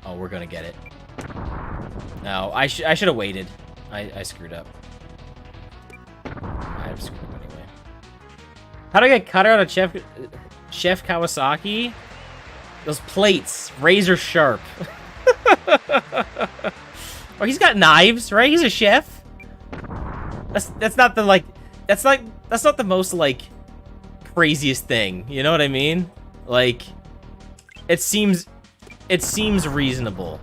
Oh, we're gonna get it. No, I should have waited. I screwed up. I screwed up anyway. How do I get cut out of Chef Kawasaki? Those plates, razor sharp. Oh, he's got knives, right? He's a chef. That's not the like. That's not the most like craziest thing. You know what I mean? Like, it seems reasonable.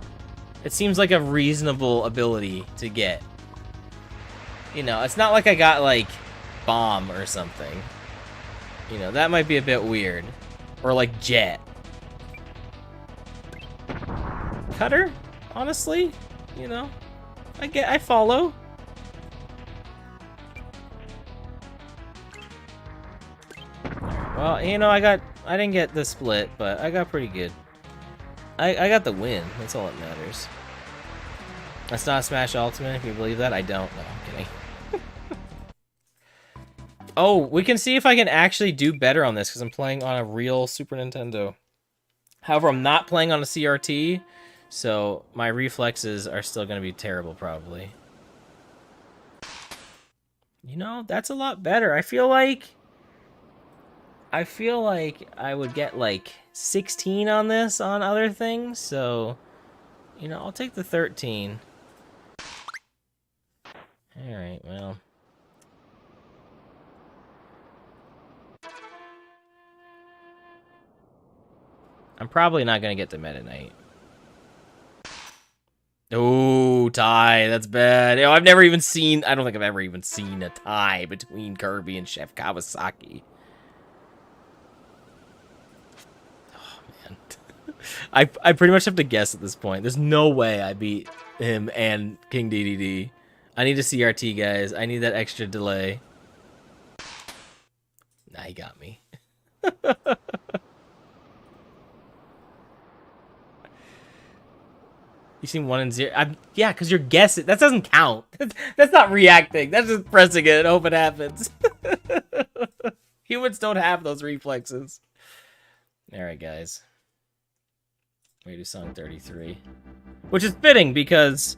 It seems like a reasonable ability to get. You know, it's not like I got like bomb or something. You know, that might be a bit weird. Or like jet. Cutter? Honestly, you know, I follow. Well, you know, I didn't get the split, but I got pretty good. I got the win. That's all that matters. That's not Smash Ultimate, if you believe that. I don't. No, I'm kidding. Oh, we can see if I can actually do better on this, because I'm playing on a real Super Nintendo. However, I'm not playing on a CRT, so my reflexes are still going to be terrible, probably. You know, that's a lot better. I feel like I would get like 16 on this on other things, so, you know, I'll take the 13. Alright, well. I'm probably not gonna get to Meta Knight. Oh, tie. That's bad. You know, I've never even seen... I don't think I've ever even seen a tie between Kirby and Chef Kawasaki. Oh, man. I pretty much have to guess at this point. There's no way I beat him and King DDD. I need a CRT, guys. I need that extra delay. Nah, he got me. You seen 1 and 0? Yeah, because you're guessing. That doesn't count. That's not reacting. That's just pressing it and hope it happens. Humans don't have those reflexes. Alright, guys. We do song 33. Which is fitting, because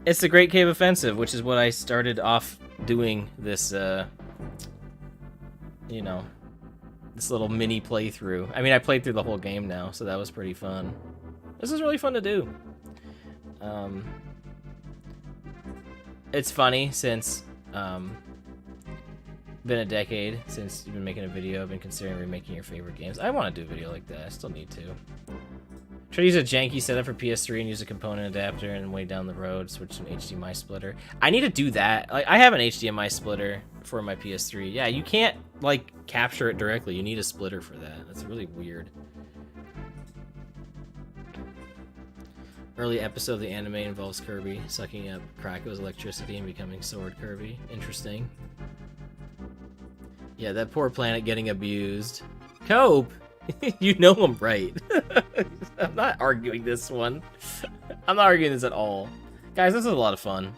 it's the Great Cave Offensive, which is what I started off doing this, you know, this little mini playthrough. I mean, I played through the whole game now, so that was pretty fun. This is really fun to do. It's funny since been a decade since you've been making a video. I've been considering remaking your favorite games. I want to do a video like that. I still need to. Try to use a janky setup for PS3 and use a component adapter, and way down the road switch to an HDMI splitter. I need to do that. Like, I have an HDMI splitter for my PS3. Yeah, you can't like capture it directly. You need a splitter for that. That's really weird. Early episode of the anime involves Kirby sucking up Krako's electricity and becoming Sword Kirby. Interesting. Yeah, that poor planet getting abused. Cope! You know I'm right. I'm not arguing this one. I'm not arguing this at all. Guys, this is a lot of fun.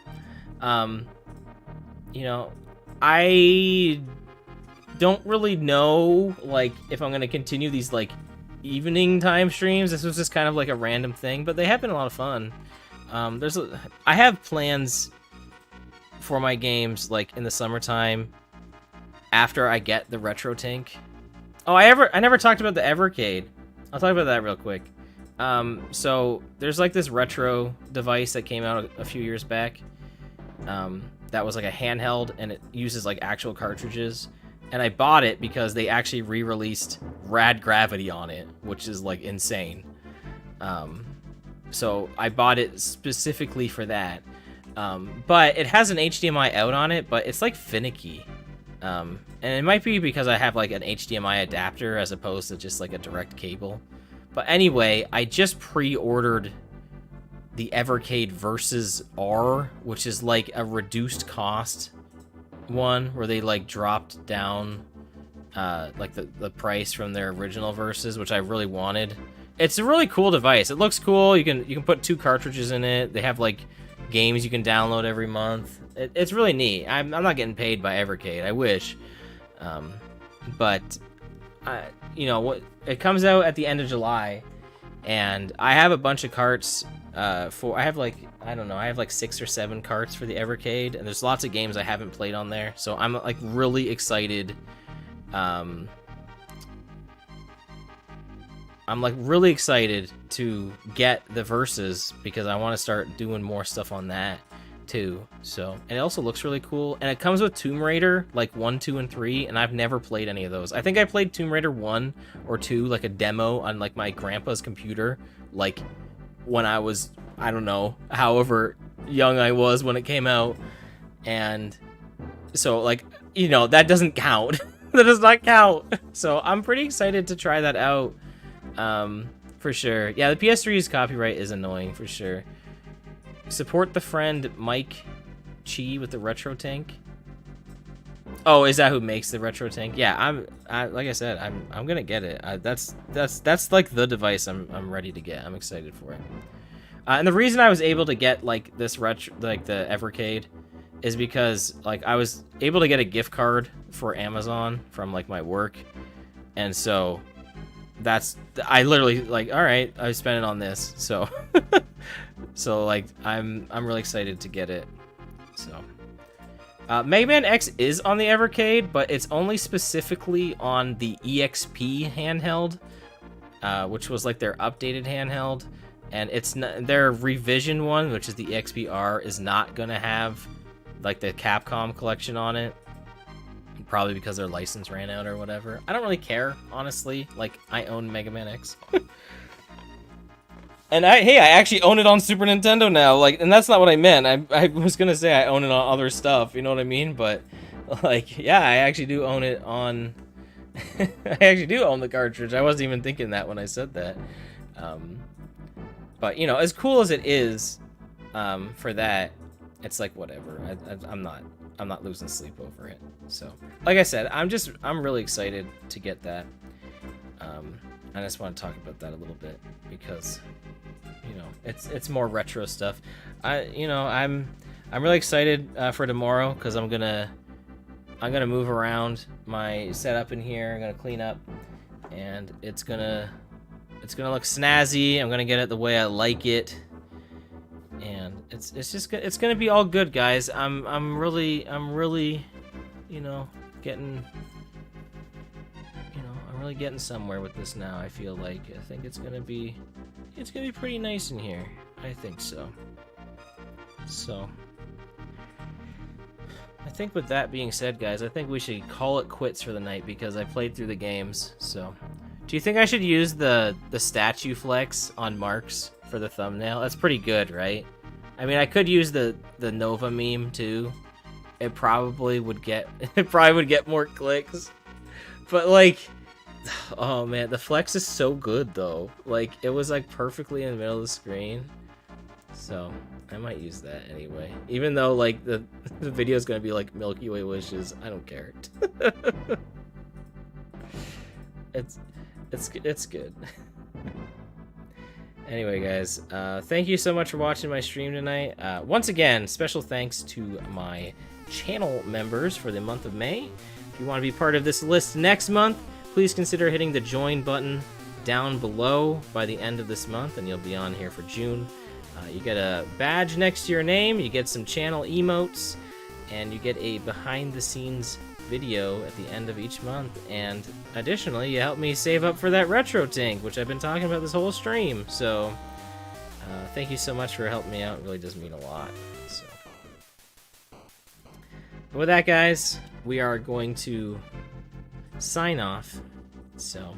You know, I don't really know, like, if I'm gonna continue these, like, evening time streams. This was just kind of like a random thing, but they have been a lot of fun. I have plans for my games, like, in the summertime after I get the retro tank. Oh, I never talked about the Evercade. I'll talk about that real quick. So there's like this retro device that came out a few years back. That was like a handheld, and it uses like actual cartridges. And I bought it because they actually re-released Rad Gravity on it, which is like insane. So I bought it specifically for that. But it has an HDMI out on it, but it's like finicky. And it might be because I have like an HDMI adapter as opposed to just like a direct cable. But anyway, I just pre-ordered the Evercade Versus R, which is like a reduced cost one where they like dropped down like the price from their original Versus, which I really wanted. It's a really cool device. It looks cool. You can put 2 cartridges in it. They have like games you can download every month. It's really neat. I'm not getting paid by Evercade. I wish. But you know what? It comes out at the end of July, and I have a bunch of carts. I have like, I don't know, I have like 6 or 7 carts for the Evercade, and there's lots of games I haven't played on there. So I'm like really excited. I'm like really excited to get the Versus because I want to start doing more stuff on that too. So, and it also looks really cool, and it comes with Tomb Raider like 1, 2, and 3, and I've never played any of those. I think I played Tomb Raider 1 or 2, like a demo on like my grandpa's computer, like when I was, I don't know, however young I was when it came out. And so, like, you know, that doesn't count. That does not count. So I'm pretty excited to try that out. For sure. Yeah, the PS3's copyright is annoying, for sure. Support the friend Mike Chi with the retro tank. Oh, is that who makes the retro tank? Yeah, like I said, I'm gonna get it. That's like the device I'm ready to get. I'm excited for it. And the reason I was able to get like this the Evercade is because like I was able to get a gift card for Amazon from like my work, and so I literally like, all right, I spent it on this, so so like I'm really excited to get it. So Mega Man X is on the Evercade, but it's only specifically on the EXP handheld, which was like their updated handheld, and it's not, their revision one, which is the EXP-R, is not gonna have like the Capcom collection on it. probably because their license ran out or whatever. I don't really care, honestly. Like, I own Mega Man X. And I actually own it on Super Nintendo now. Like, and that's not what I meant. I was gonna say I own it on other stuff. You know what I mean? But like, yeah, I actually do own it on. I actually do own the cartridge. I wasn't even thinking that when I said that. But you know, as cool as it is, for that, it's like whatever. I'm not losing sleep over it. So, like I said, I'm really excited to get that. I just want to talk about that a little bit because, you know, it's more retro stuff. I'm really excited for tomorrow because I'm gonna move around my setup in here. I'm gonna clean up, and it's gonna look snazzy. I'm gonna get it the way I like it, and it's gonna be all good, guys. I'm really, you know, getting. I'm really getting somewhere with this now. I feel like I think it's gonna be pretty nice in here. I think so. So I think with that being said, guys, I think we should call it quits for the night because I played through the games. So, do you think I should use the statue flex on Marks for the thumbnail? That's pretty good, right? I mean, I could use the Nova meme too. It probably would get more clicks. But like, oh man, the flex is so good though. Like, it was like perfectly in the middle of the screen. So I might use that anyway. Even though like the video is gonna be like Milky Way Wishes, I don't care. It's good. Anyway, guys, thank you so much for watching my stream tonight. Once again, special thanks to my channel members for the month of May. If you want to be part of this list next month, please consider hitting the join button down below by the end of this month, and you'll be on here for June. You get a badge next to your name, you get some channel emotes, and you get a behind-the-scenes video at the end of each month. And additionally, you help me save up for that retro tank, which I've been talking about this whole stream. So thank you so much for helping me out. It really does mean a lot. So, but with that, guys, we are going to sign off. So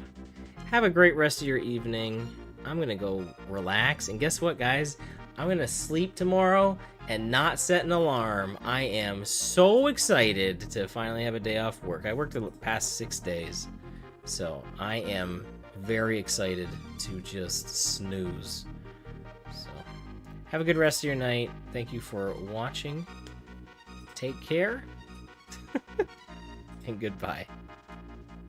have a great rest of your evening. I'm gonna go relax, and guess what, guys? I'm gonna sleep tomorrow and not set an alarm. I am so excited to finally have a day off work. I worked the past 6 days, so I am very excited to just snooze. So have a good rest of your night. Thank you for watching. Take care, and goodbye.